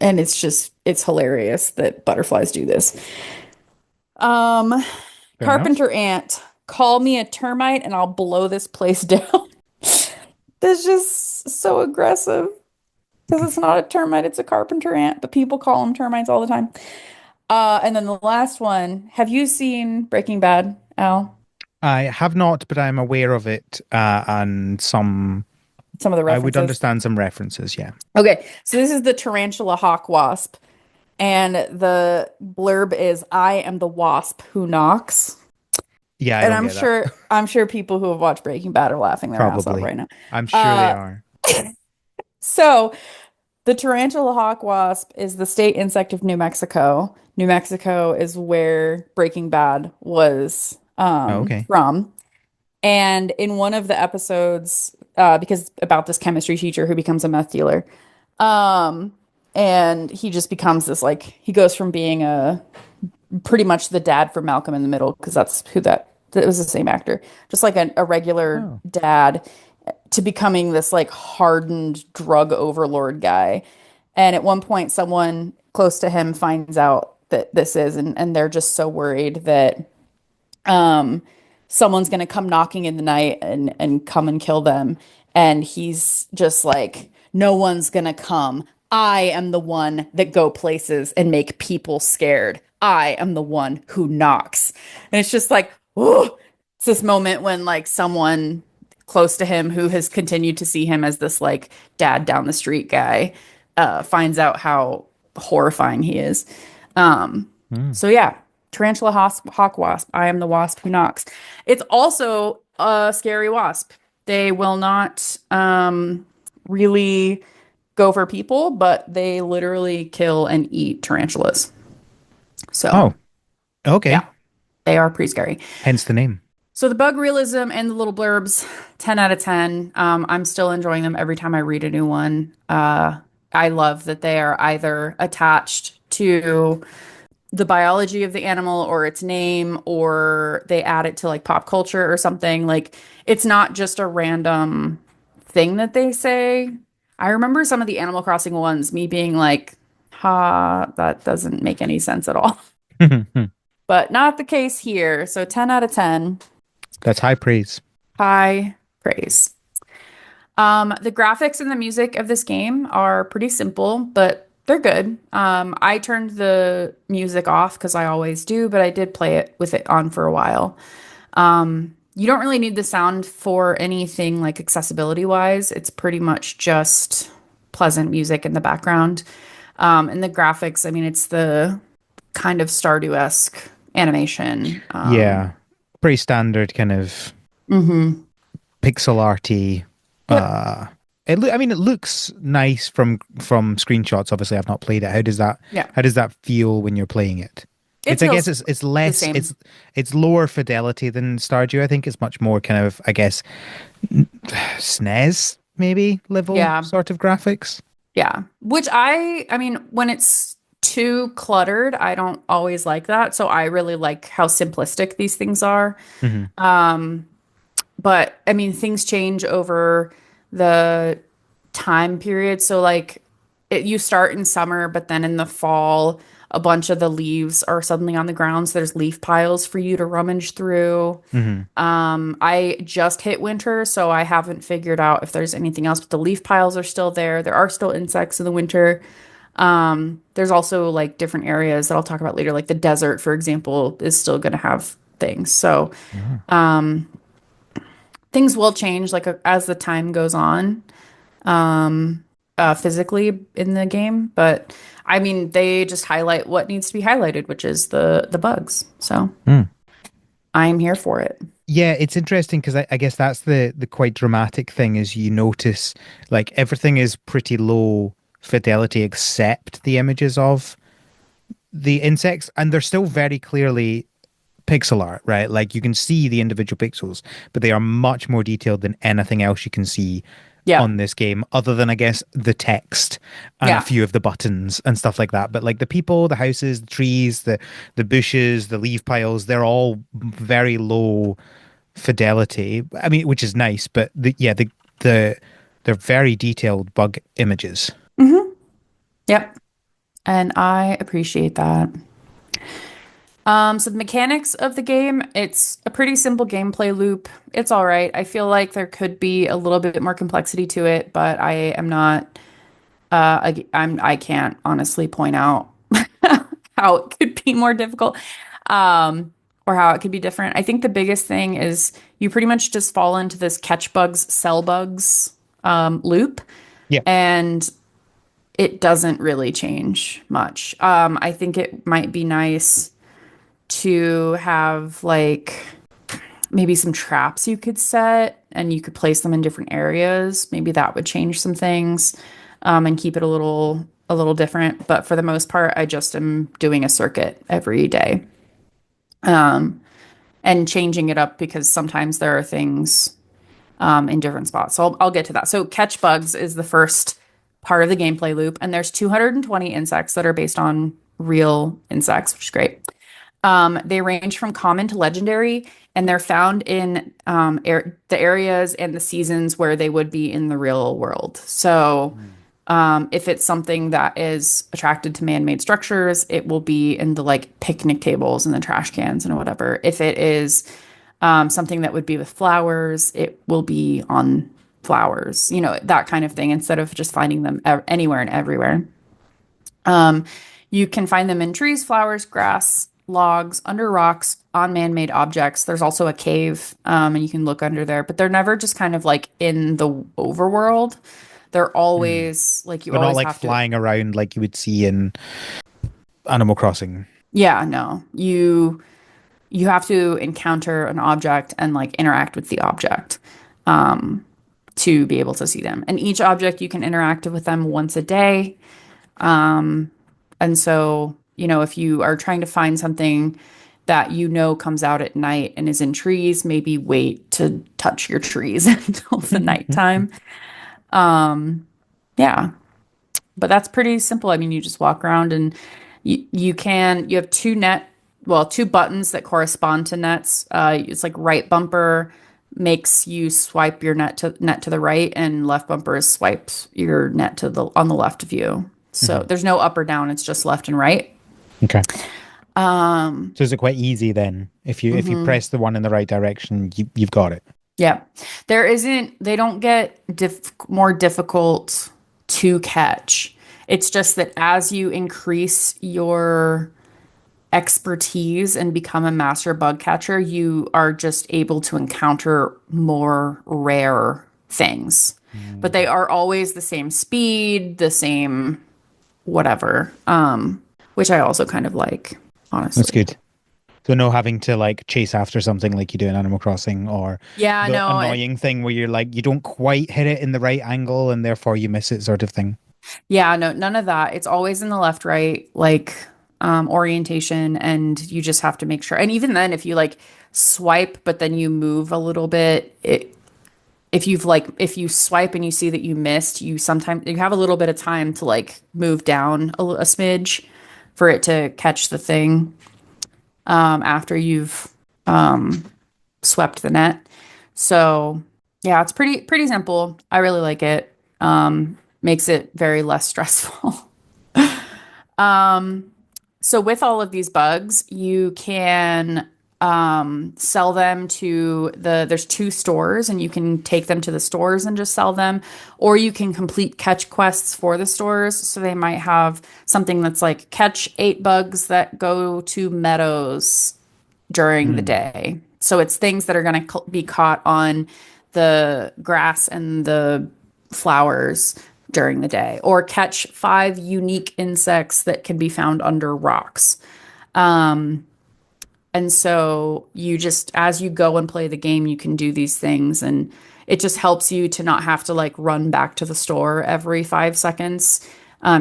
And it's hilarious that butterflies do this. Um, Fair enough. Carpenter ant, call me a termite and I'll blow this place down. That's just so aggressive because it's not a termite, it's a carpenter ant, but people call them termites all the time. And then the last one, have you seen Breaking Bad, Al? I have not, but I'm aware of it, and some Some of the I would references. understand some references. Yeah. Okay, so this is the tarantula hawk wasp, and the blurb is, "I am the wasp who knocks." Yeah, I And don't get that. I'm sure people who have watched Breaking Bad are laughing their ass off Probably. right now. I'm sure they Uh, are. so The tarantula hawk wasp is the state insect of New Mexico. New Mexico is where Breaking Bad was Oh, okay. from. And in one of the episodes, because about this chemistry teacher who becomes a meth dealer, um, and he just becomes this like he goes from being a pretty much the dad for Malcolm in the Middle because that's who that was the same actor, just like a regular Oh. dad to becoming this like hardened drug overlord guy. And at one point, someone close to him finds out that this is, and they're just so worried that um, someone's gonna come knocking in the night and come and kill them. And he's just like, no one's gonna come. I am the one that go places and make people scared. I am the one who knocks. And it's just like, oh, it's this moment when like someone close to him who has continued to see him as this like dad down the street guy finds out how horrifying he is. Um, Hmm. so yeah, tarantula hawk wasp. I am the wasp who knocks. It's also a scary wasp. They will not really go for people, but they literally kill and eat tarantulas. So Oh, okay. yeah, they are pretty scary. Hence the name. So the bug realism and the little blurbs, 10 out of 10. I'm still enjoying them every time I read a new one. I love that they are either attached to the biology of the animal or its name, or they add it to like pop culture or something. Like it's not just a random thing that they say. I remember some of the Animal Crossing ones, me being like, ha, that doesn't make any sense at all. But not the case here. So 10 out of 10. That's high praise. High praise. The graphics and the music of this game are pretty simple, but they're good. I turned the music off because I always do, but I did play it with it on for a while. You don't really need the sound for anything like accessibility wise. It's pretty much just pleasant music in the background. And the graphics, I mean, it's the kind of Stardew-esque animation. Yeah. Pretty standard kind of Mhm. pixel arty. Yep. Uh, I mean, it looks nice from screenshots. Obviously, I've not played it. Yeah. How does that feel when you're playing it? It I guess feels it's the less, same. it's lower fidelity than Stardew. I think it's much more kind of, I guess, SNES maybe level Yeah. sort of graphics. Yeah. Which I mean, when it's too cluttered, I don't always like that. So I really like how simplistic these things are. Hmm. But I mean, things change over the time period. So like you start in summer, but then in the fall, a bunch of the leaves are suddenly on the ground. So there's leaf piles for you to rummage through. Hmm. I just hit winter, so I haven't figured out if there's anything else, but the leaf piles are still there. There are still insects in the winter. There's also like different areas that I'll talk about later, like the desert, for example, is still going to have things. So things will change like as the time goes on, physically in the game. But I mean, they just highlight what needs to be highlighted, which is the bugs. So I'm here for it. Yeah, it's interesting because I guess that's the quite dramatic thing is you notice like everything is pretty low fidelity except the images of the insects, and they're still very clearly pixel art, right? Like you can see the individual pixels, but they are much more detailed than anything else you can see Yeah. on this game, other than I guess the text and a Yeah. few of the buttons and stuff like that. But like the people, the houses, the trees, the bushes, the leaf piles, they're all very low fidelity. I mean, which is nice, but the they're very detailed bug images. Yep. And I appreciate that. So the mechanics of the game, it's a pretty simple gameplay loop. It's all right. I feel like there could be a little bit more complexity to it, but I am not I can't honestly point out how it could be more difficult. Or how it could be different. I think the biggest thing is you pretty much just fall into this catch bugs, sell bugs loop, Yeah. and it doesn't really change much. I think it might be nice to have like maybe some traps you could set and you could place them in different areas. Maybe that would change some things. and keep it a little different. But for the most part, I just am doing a circuit every day. Um, and changing it up because sometimes there are things in different spots. So I'll get to that. So catch bugs is the first part of the gameplay loop, and there's 220 insects that are based on real insects, which is great. They range from common to legendary, and they're found in the areas and the seasons where they would be in the real world. So Mm. if it's something that is attracted to man-made structures, it will be in the like picnic tables and the trash cans and whatever. If it is something that would be with flowers, it will be on flowers, that kind of thing, instead of just finding them anywhere and everywhere. Um, you can find them in trees, flowers, grass, logs, under rocks, on man-made objects. There's also a cave, and you can look under there, but they're never just kind of like in the overworld. They're Mm. always like you They're not always like have to. flying around like you would see in Animal Crossing. Yeah, no. You have to encounter an object and like interact with the object um, to be able to see them. And each object you can interact with them once a day. And so, if you are trying to find something that comes out at night and is in trees, maybe wait to touch your trees until the nighttime. Yeah, but that's pretty simple. I mean, you just walk around and you have two buttons that correspond to nets. It's like right bumper makes you swipe your net to the right, and left bumper swipes your net to the on the left of you. So Mhm. there's no up or down. It's just left and right. Okay. Um, So is it quite easy then? If you mhm. press the one in the right direction, you've got it. Yeah. They don't get more difficult to catch. It's just that as you increase your expertise and become a master bug catcher, you are just able to encounter more rare things. But they Mm. are always the same speed, the same whatever, which I also kind of like, That's honestly. good. So no having to like chase after something like you do in Animal Crossing, or Yeah, the no, annoying thing where you're like you don't quite hit it in the right angle and therefore you miss it sort of thing. yeah, no, none of that. It's always in the left right like orientation, and you just have to make sure. And even then, if you like swipe but then you move a little bit, if you swipe and you see that you missed, you have a little bit of time to like move down a smidge for it to catch the thing after you've swept the net. So yeah, it's pretty simple. I really like it. Makes it very less stressful. So with all of these bugs, you can sell them to there's two stores, and you can take them to the stores and just sell them, or you can complete catch quests for the stores. So they might have something that's like catch 8 bugs that go to meadows during the Mm. day. So it's things that are going to be caught on the grass and the flowers during the day, or catch 5 unique insects that can be found under rocks. And so as you go and play the game, you can do these things, and it just helps you to not have to like run back to the store every 5 seconds,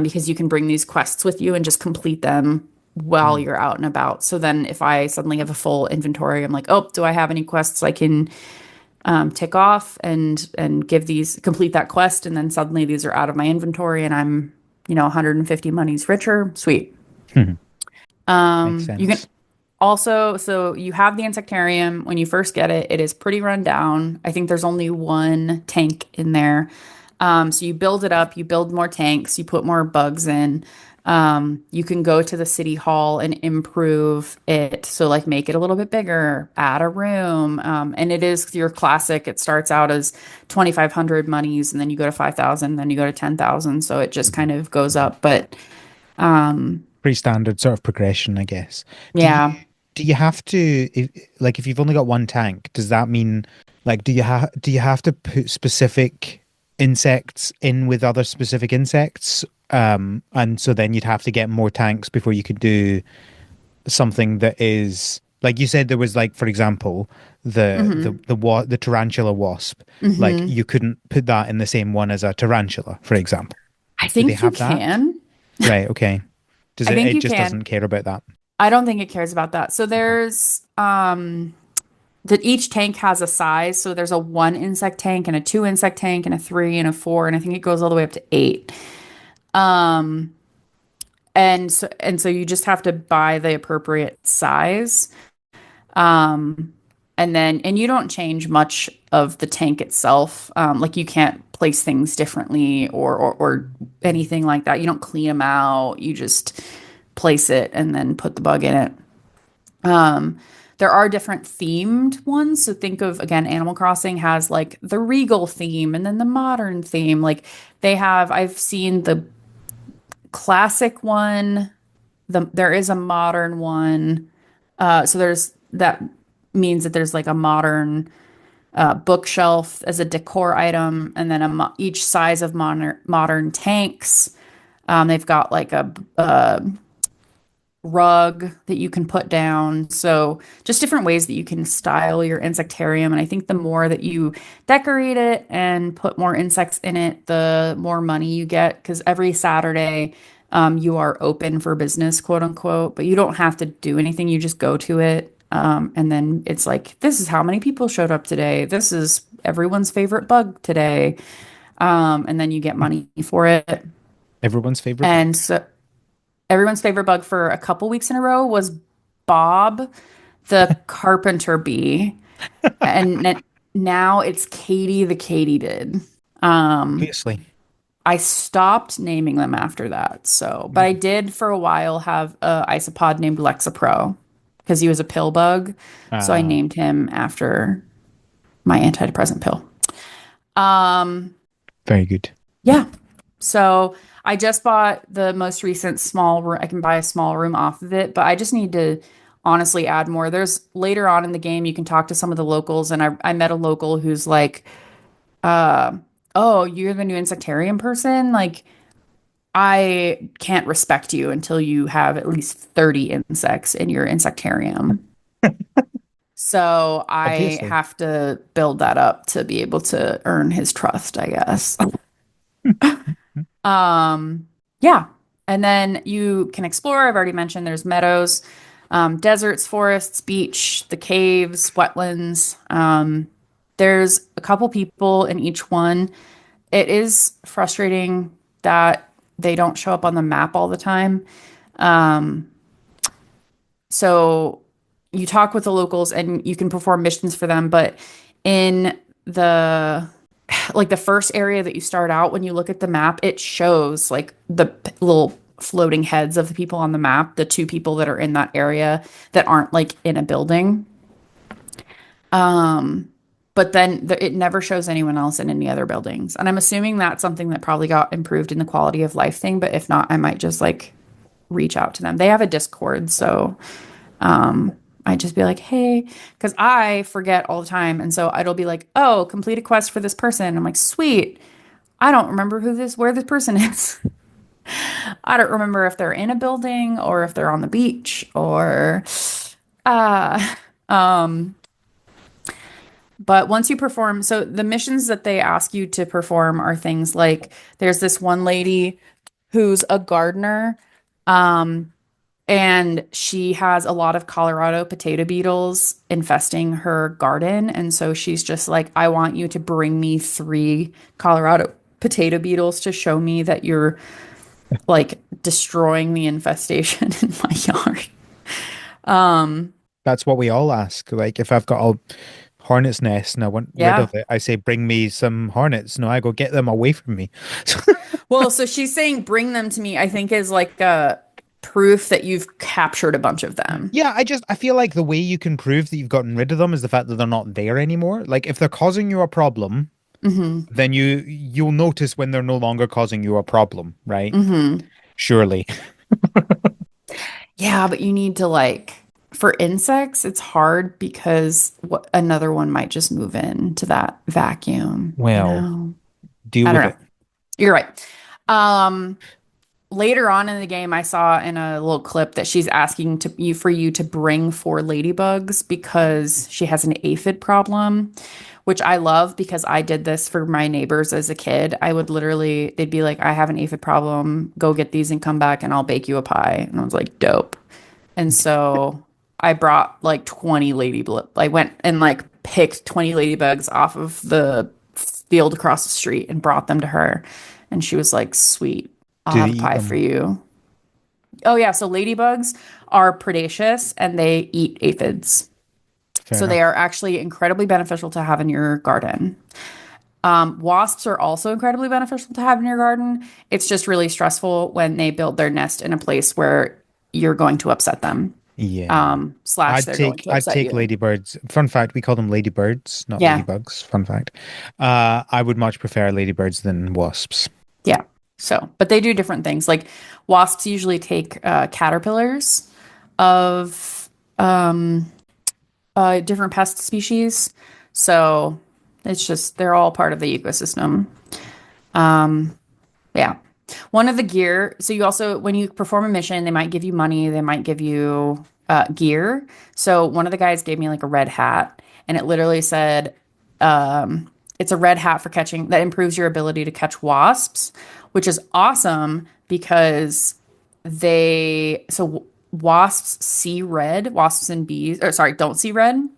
because you can bring these quests with you and just complete them while Mm. you're out and about. So then if I suddenly have a full inventory, I'm like, oh, do I have any quests I can tick off and complete that quest, and then suddenly these are out of my inventory and I'm 150 monies richer. Sweet. Makes You can sense. also, so you have the insectarium. When you first get it, it is pretty run down. I think there's only one tank in there. So you build it up, you build more tanks, you put more bugs in. You can go to the city hall and improve it. So like make it a little bit bigger, add a room. And it is your classic. It starts out as 2,500 monies, and then you go to 5,000, then you go to 10,000. So it just kind Mhm. of goes Mhm. up. But Pretty standard sort of progression, I guess. Do you yeah. do you have to if you've only got one tank, does that mean like do you have to put specific insects in with other specific insects? And so then you'd have to get more tanks before you could do something that is like you said there was like for example Hmm. the tarantula wasp, like Hmm. you couldn't put that in the same one as a tarantula, for example. I Do they think you have that? can. Right, okay. Does I it think it you just can. doesn't care about that? I don't think it cares about that. So Okay. there's that each tank has a size. So there's a one insect tank and a two insect tank and a three and a four, and I think it goes all the way up to eight. Um, and so you just have to buy the appropriate size. Um, and you don't change much of the tank itself. Like you can't place things differently or anything like that. You don't clean them out. You just place it and then put the bug in it. Um, there are different themed ones. So think of again, Animal Crossing has like the regal theme and then the modern theme. Like I've seen the classic one. There is a modern one. So there's that means that there's like a modern bookshelf as a decor item, and then each size of modern tanks. They've got like a rug that you can put down. So just different ways that you can style your insectarium. And I think the more that you decorate it and put more insects in it, the more money you get. Because every Saturday, you are open for business, quote unquote, but you don't have to do anything. You just go to it. And then it's like, this is how many people showed up today. This is everyone's favorite bug today. And then you get money for it. Everyone's favorite bug. And so everyone's favorite bug for a couple weeks in a row was Bob, the carpenter bee, and now it's Katie the katydid. Um, Obviously. I stopped naming them after that. So, but I did for a while have a isopod named Lexapro because he was a pill bug. So I Uh, named him after my antidepressant pill. Um, Very good. yeah. So I just bought the most recent small room. I can buy a small room off of it, but I just need to honestly add more. There's later on in the game, you can talk to some of the locals, and I met a local who's like, uh, oh, you're the new insectarium person? Like, I can't respect you until you have at least 30 insects in your insectarium. So I Obviously. have to build that up to be able to earn his trust, I guess. Yeah. And then you can explore. I've already mentioned there's meadows, deserts, forests, beach, the caves, wetlands. There's a couple people in each one. It is frustrating that they don't show up on the map all the time. Um, so you talk with the locals and you can perform missions for them, but in the like the first area that you start out, when you look at the map, it shows like the little floating heads of the people on the map, the two people that are in that area that aren't like in a building. But then it never shows anyone else in any other buildings. And I'm assuming that's something that probably got improved in the quality of life thing. But if not, I might just like reach out to them. They have a Discord, so I'd just be like, hey, because I forget all the time. And so it'll be like, oh, complete a quest for this person. I'm like, sweet. I don't remember where this person is. I don't remember if they're in a building or if they're on the beach or, uh, um, but once you perform, so the missions that they ask you to perform are things like there's this one lady who's a gardener. Um, and she has a lot of Colorado potato beetles infesting her garden. And so she's just like, I want you to bring me three Colorado potato beetles to show me that you're like destroying the infestation in my yard. That's what we all ask. Like if I've got a hornet's nest and I want rid Yeah. of it, I say, bring me some hornets. No, I go get them away from me. Well, so she's saying bring them to me, I think is like a proof that you've captured a bunch of them. Yeah, I feel like the way you can prove that you've gotten rid of them is the fact that they're not there anymore. Like if they're causing you a problem, Hmm. then you'll notice when they're no longer causing you a problem, right? Hmm. Surely. Yeah, but you need to like for insects, it's hard because another one might just move into that vacuum, you Well, know? deal I don't with know. it. You're right. Um, later on in the game, I saw in a little clip that she's asking for you to bring 4 ladybugs because she has an aphid problem, which I love because I did this for my neighbors as a kid. I would literally, they'd be like, I have an aphid problem. Go get these and come back and I'll bake you a pie. And I was like, dope. And so I brought like 20 ladybug. I went and like picked 20 ladybugs off of the field across the street and brought them to her. And she was like, sweet, I'll Do they have a eat pie for them? you. Oh, yeah. So ladybugs are predaceous and they eat aphids. Fair So they are enough. actually incredibly beneficial to have in your garden. Wasps are also incredibly beneficial to have in your garden. It's just really stressful when they build their nest in a place where you're going to upset them, Yeah. slash they're going to I'd upset take you. ladybirds. Fun fact, we call them ladybirds, not Yeah. ladybugs. Fun fact. I would much prefer ladybirds than wasps. Yeah. So, but they do different things. Like wasps usually take caterpillars of different pest species. So it's just, they're all part of the ecosystem. Yeah. One of the gear, so you also, when you perform a mission, they might give you money, they might give you gear. So one of the guys gave me like a red hat, and it literally said, it's a red hat for catching, that improves your ability to catch wasps, which is awesome because wasps see red, wasps and bees, or sorry, don't see red.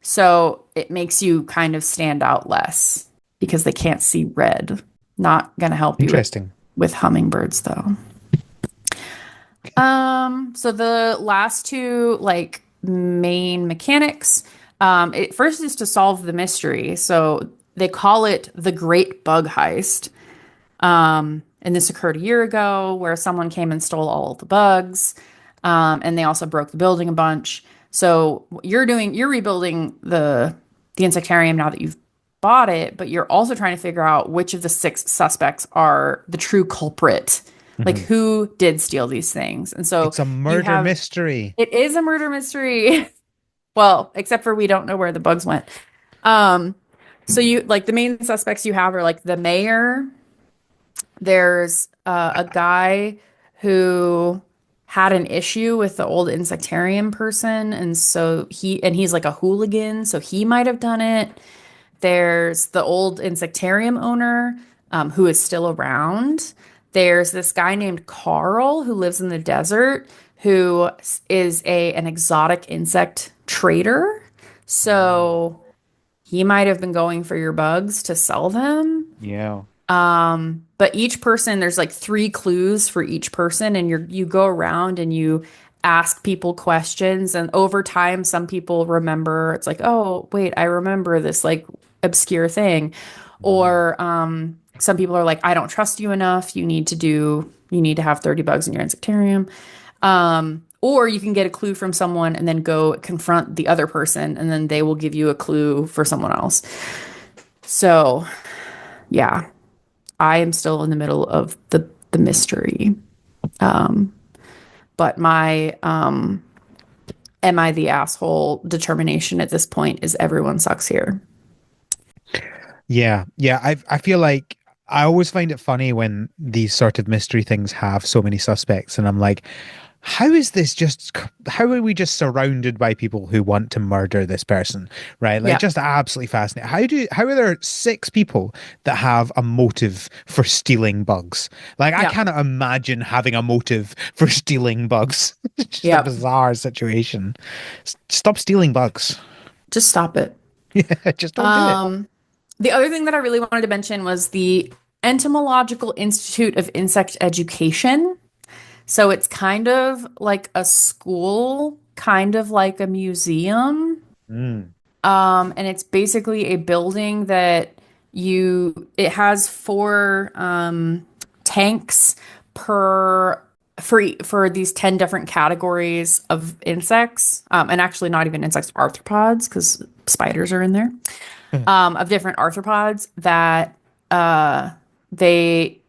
So it makes you kind of stand out less because they can't see red. Not gonna help you Interesting. with hummingbirds though. So the last two like main mechanics, it first is to solve the mystery. So they call it the Great Bug Heist. And this occurred a year ago where someone came and stole all of the bugs. And they also broke the building a bunch. So you're rebuilding the insectarium now that you've bought it, but you're also trying to figure out which of the 6 suspects are the true culprit. Like Mhm. who did steal these things? And so It's a you murder have mystery. it is a murder mystery. Well, except for we don't know where the bugs went. Um, so you like the main suspects you have are like the mayor. There's a guy who had an issue with the old insectarium person, and so he's like a hooligan, so he might have done it. There's the old insectarium owner, who is still around. There's this guy named Carl who lives in the desert, who is an exotic insect trader. Mm. So he might have been going for your bugs to sell them. Yeah. But each person, there's like 3 clues for each person, and you go around and you ask people questions, and over time, some people remember. It's like, oh, wait, I remember this like obscure thing, Mm. or some people are like, I don't trust you enough. You need to have 30 bugs in your insectarium. Or you can get a clue from someone and then go confront the other person, and then they will give you a clue for someone else. So, yeah. I am still in the middle of the mystery. Um, but my am I the asshole determination at this point is everyone sucks here. Yeah, yeah. I feel like I always find it funny when these sort of mystery things have so many suspects, and I'm like, how is this just? How are we just surrounded by people who want to murder this person? Right? Like, Yeah, just absolutely fascinating. How are there 6 people that have a motive for stealing bugs? Like, I yeah, cannot imagine having a motive for stealing bugs. It's just a yeah. bizarre situation. Stop stealing bugs. Just stop it. Yeah, just don't do it. Um, the other thing that I really wanted to mention was the Entomological Institute of Insect Education. So it's kind of like a school, kind of like a museum. Mm. And it's basically a building that it has 4 tanks per for these 10 different categories of insects. And actually not even insects, arthropods, because spiders are in there. Of different arthropods that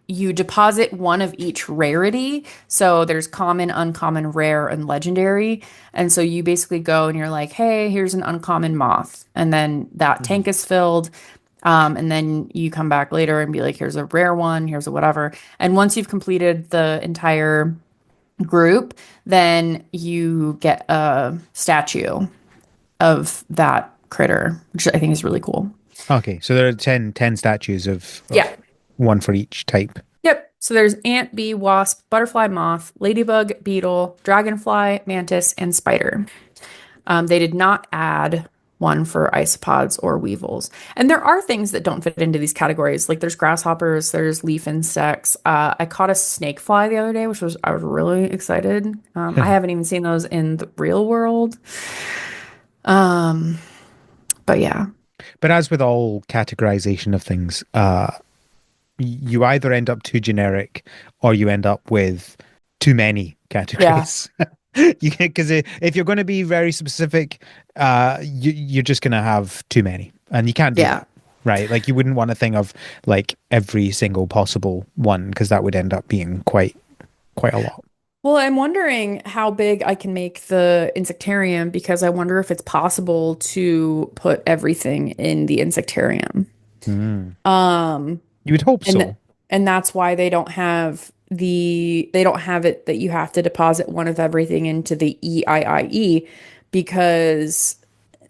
you deposit one of each rarity. So there's common, uncommon, rare, and legendary. And so you basically go and you're like, hey, here's an uncommon moth. And then that tank is filled. And then you come back later and be like, here's a rare one, here's a whatever. And once you've completed the entire group, then you get a statue of that critter, which I think is really cool. Okay, so there are ten statues Yeah. of one for each type. Yep. So there's ant, bee, wasp, butterfly, moth, ladybug, beetle, dragonfly, mantis, and spider. They did not add one for isopods or weevils. And there are things that don't fit into these categories. Like there's grasshoppers, there's leaf insects. I caught a snake fly the other day, which was I was really excited. I haven't even seen those in the real world. Um, but yeah, But as with all categorization of things, you either end up too generic or you end up with too many yeah, categories. Because if you're going to be very specific, you're just going to have too many, and you can't do yeah. that, right? Like you wouldn't want a thing of like every single possible one because that would end up being quite a lot. Well, I'm wondering how big I can make the insectarium because I wonder if it's possible to put everything in the insectarium. Hmm. Um, You would hope and so. and that's why they don't have it that you have to deposit one of everything into the EIIE because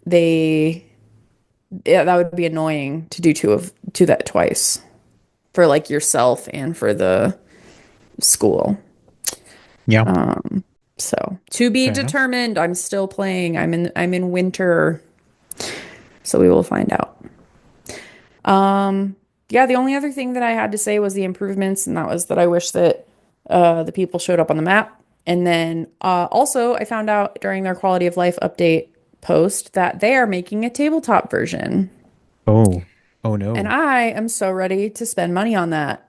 they yeah, that would be annoying to do that twice for like yourself and for the school. Yeah, So to be fair enough. determined. I'm still playing. I'm in winter, so we will find out. Yeah, the only other thing that I had to say was the improvements, and that was that I wish that the people showed up on the map. And then also, I found out during their quality of life update post that they are making a tabletop version. Oh, oh And no. I am so ready to spend money on that.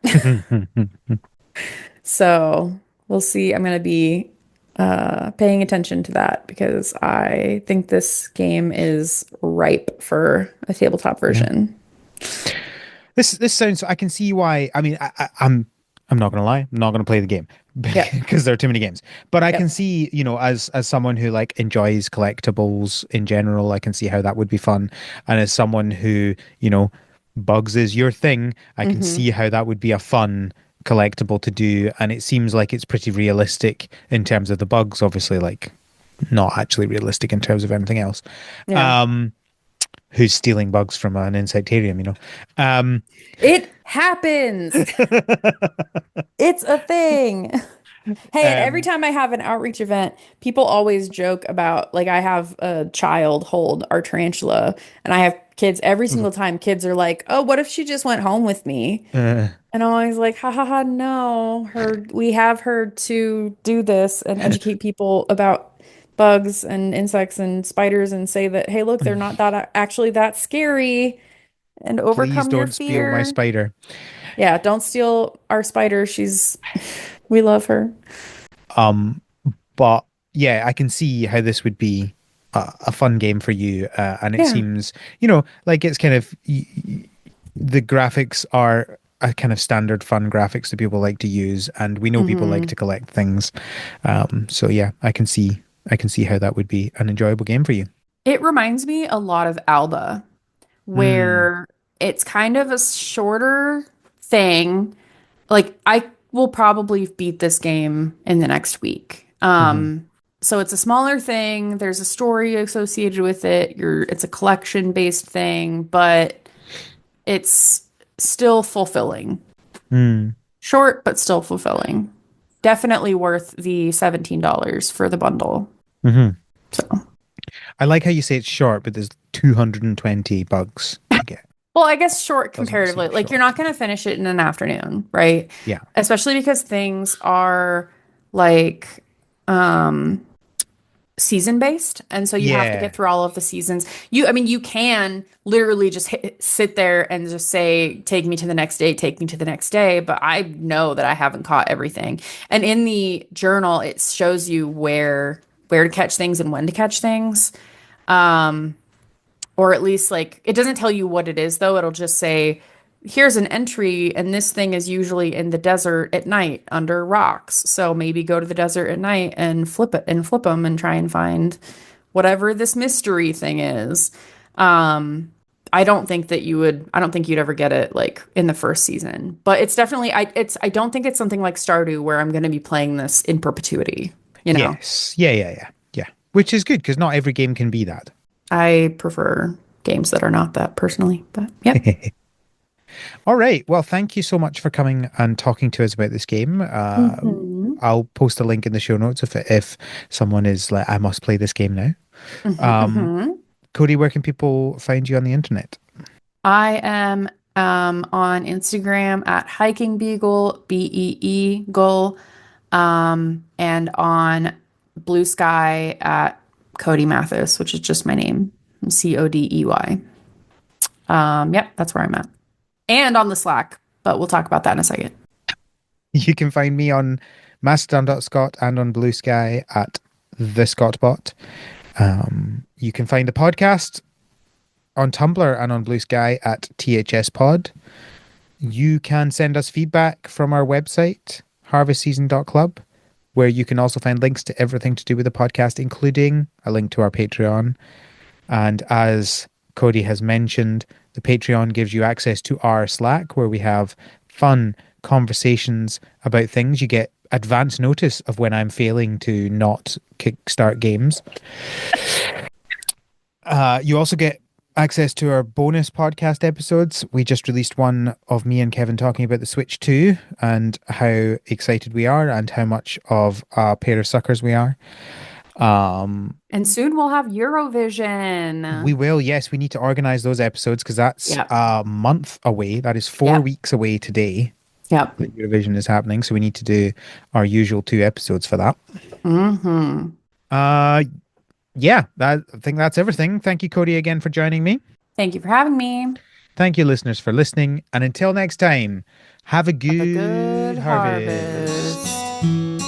So we'll see. I'm going to be paying attention to that because I think this game is ripe for a tabletop Yeah. version. This sounds. I can see why. I mean, I'm not gonna lie. I'm not gonna play the game Yep. because there are too many games. But I can Yep. see, as someone who like enjoys collectibles in general, I can see how that would be fun. And as someone who, bugs is your thing, I can Hmm. see how that would be a fun collectible to do. And it seems like it's pretty realistic in terms of the bugs. Obviously, like not actually realistic in terms of anything else. Yeah. Um, who's stealing bugs from an insectarium? Um, It happens. It's a thing. Hey, and every um, time I have an outreach event, people always joke about like I have a child hold our tarantula and I have kids every single time kids are like, "Oh, what if she just went home with me?" uh, And I'm always like, "Ha ha ha, no. We have her to do this and educate people about bugs and insects and spiders and say that, hey, look, they're not that actually that scary and please overcome your don't steal my fear." spider. Yeah, don't steal our spider. We love her. Um, but yeah, I can see how this would be a fun game for you, and it Yeah. seems, like it's kind of the graphics are a kind of standard fun graphics that people like to use, and we know people like Hmm. to collect things. So yeah, I can see how that would be an enjoyable game for you. It reminds me a lot of Alba, Hmm. where it's kind of a shorter thing. Like I will probably beat this game in the next week. Hmm. So it's a smaller thing. There's a story associated with it. It's a collection based thing, but it's still fulfilling. Hmm. Short, but still fulfilling. Definitely worth the $17 for the bundle. Hmm. So, I like how you say it's short, but there's 220 bugs to get. well, I guess short Doesn't comparatively. seem Like you're short. not going to finish it in an afternoon, right? Yeah. Especially because things are like um season based, and so you have to get Yeah. through all of the seasons. I mean, you can literally just sit there and just say, "Take me to the next day, take me to the next day." But I know that I haven't caught everything, and in the journal, it shows you where to catch things and when to catch things. Um, or at least like it doesn't tell you what it is though. It'll just say, here's an entry, and this thing is usually in the desert at night under rocks. So maybe go to the desert at night and flip them and try and find whatever this mystery thing is. Um, I don't think you'd ever get it like in the first season. But it's definitely I don't think it's something like Stardew where I'm going to be playing this in perpetuity, you know. Yes. Yeah, yeah, yeah. Yeah. Which is good because not every game can be that. I prefer games that are not that personally, but yep. All right. Well, thank you so much for coming and talking to us about this game. Hmm. I'll post a link in the show notes if someone is like, I must play this game now. Hmm. Um, Hmm. Cody, where can people find you on the internet? I am on Instagram at hiking beagle, Beeagle, and on Blue Sky at Cody Mathis, which is just my name, Codey. Yep, that's where I'm at. And on the Slack, but we'll talk about that in a second. You can find me on mastodon.scot and on Blue Sky at the Scottbot. You can find the podcast on Tumblr and on Blue Sky at THS Pod. You can send us feedback from our website, harvestseason.club, where you can also find links to everything to do with the podcast, including a link to our Patreon. And as Cody has mentioned, the Patreon gives you access to our Slack, where we have fun conversations about things. You get advance notice of when I'm failing to not kickstart games. You also get access to our bonus podcast episodes. We just released one of me and Kevin talking about the Switch 2 and how excited we are and how much of a pair of suckers we are. Um, And soon we'll have Eurovision. we will, yes, we need to organize those episodes because that's Yep. a month away. That is four Yep. weeks away today Yep. that Eurovision is happening. So we need to do our usual two episodes for that. Hmm. Uh, yeah, I think that's everything. Thank you, Cody, again for joining me. Thank you for having me. Thank you, listeners, for listening. And until next time, have a Have a good good harvest. harvest.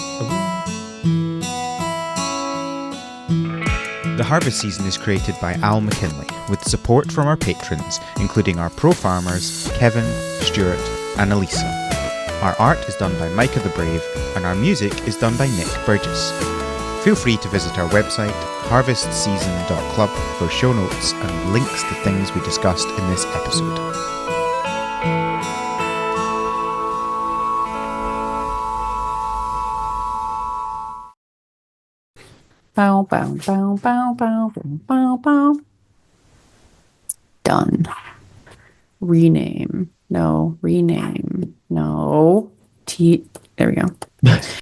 The Harvest Season is created by Al McKinley with support from our patrons, including our pro farmers, Kevin, Stuart, and Elisa. Our art is done by Micah the Brave, and our music is done by Nick Burgess. Feel free to visit our website, harvestseason.club, for show notes and links to things we discussed in this episode. Bow, bow, bow, bow, bow, bow, bow, bow. Done. Rename. No, rename. No. T. There we go.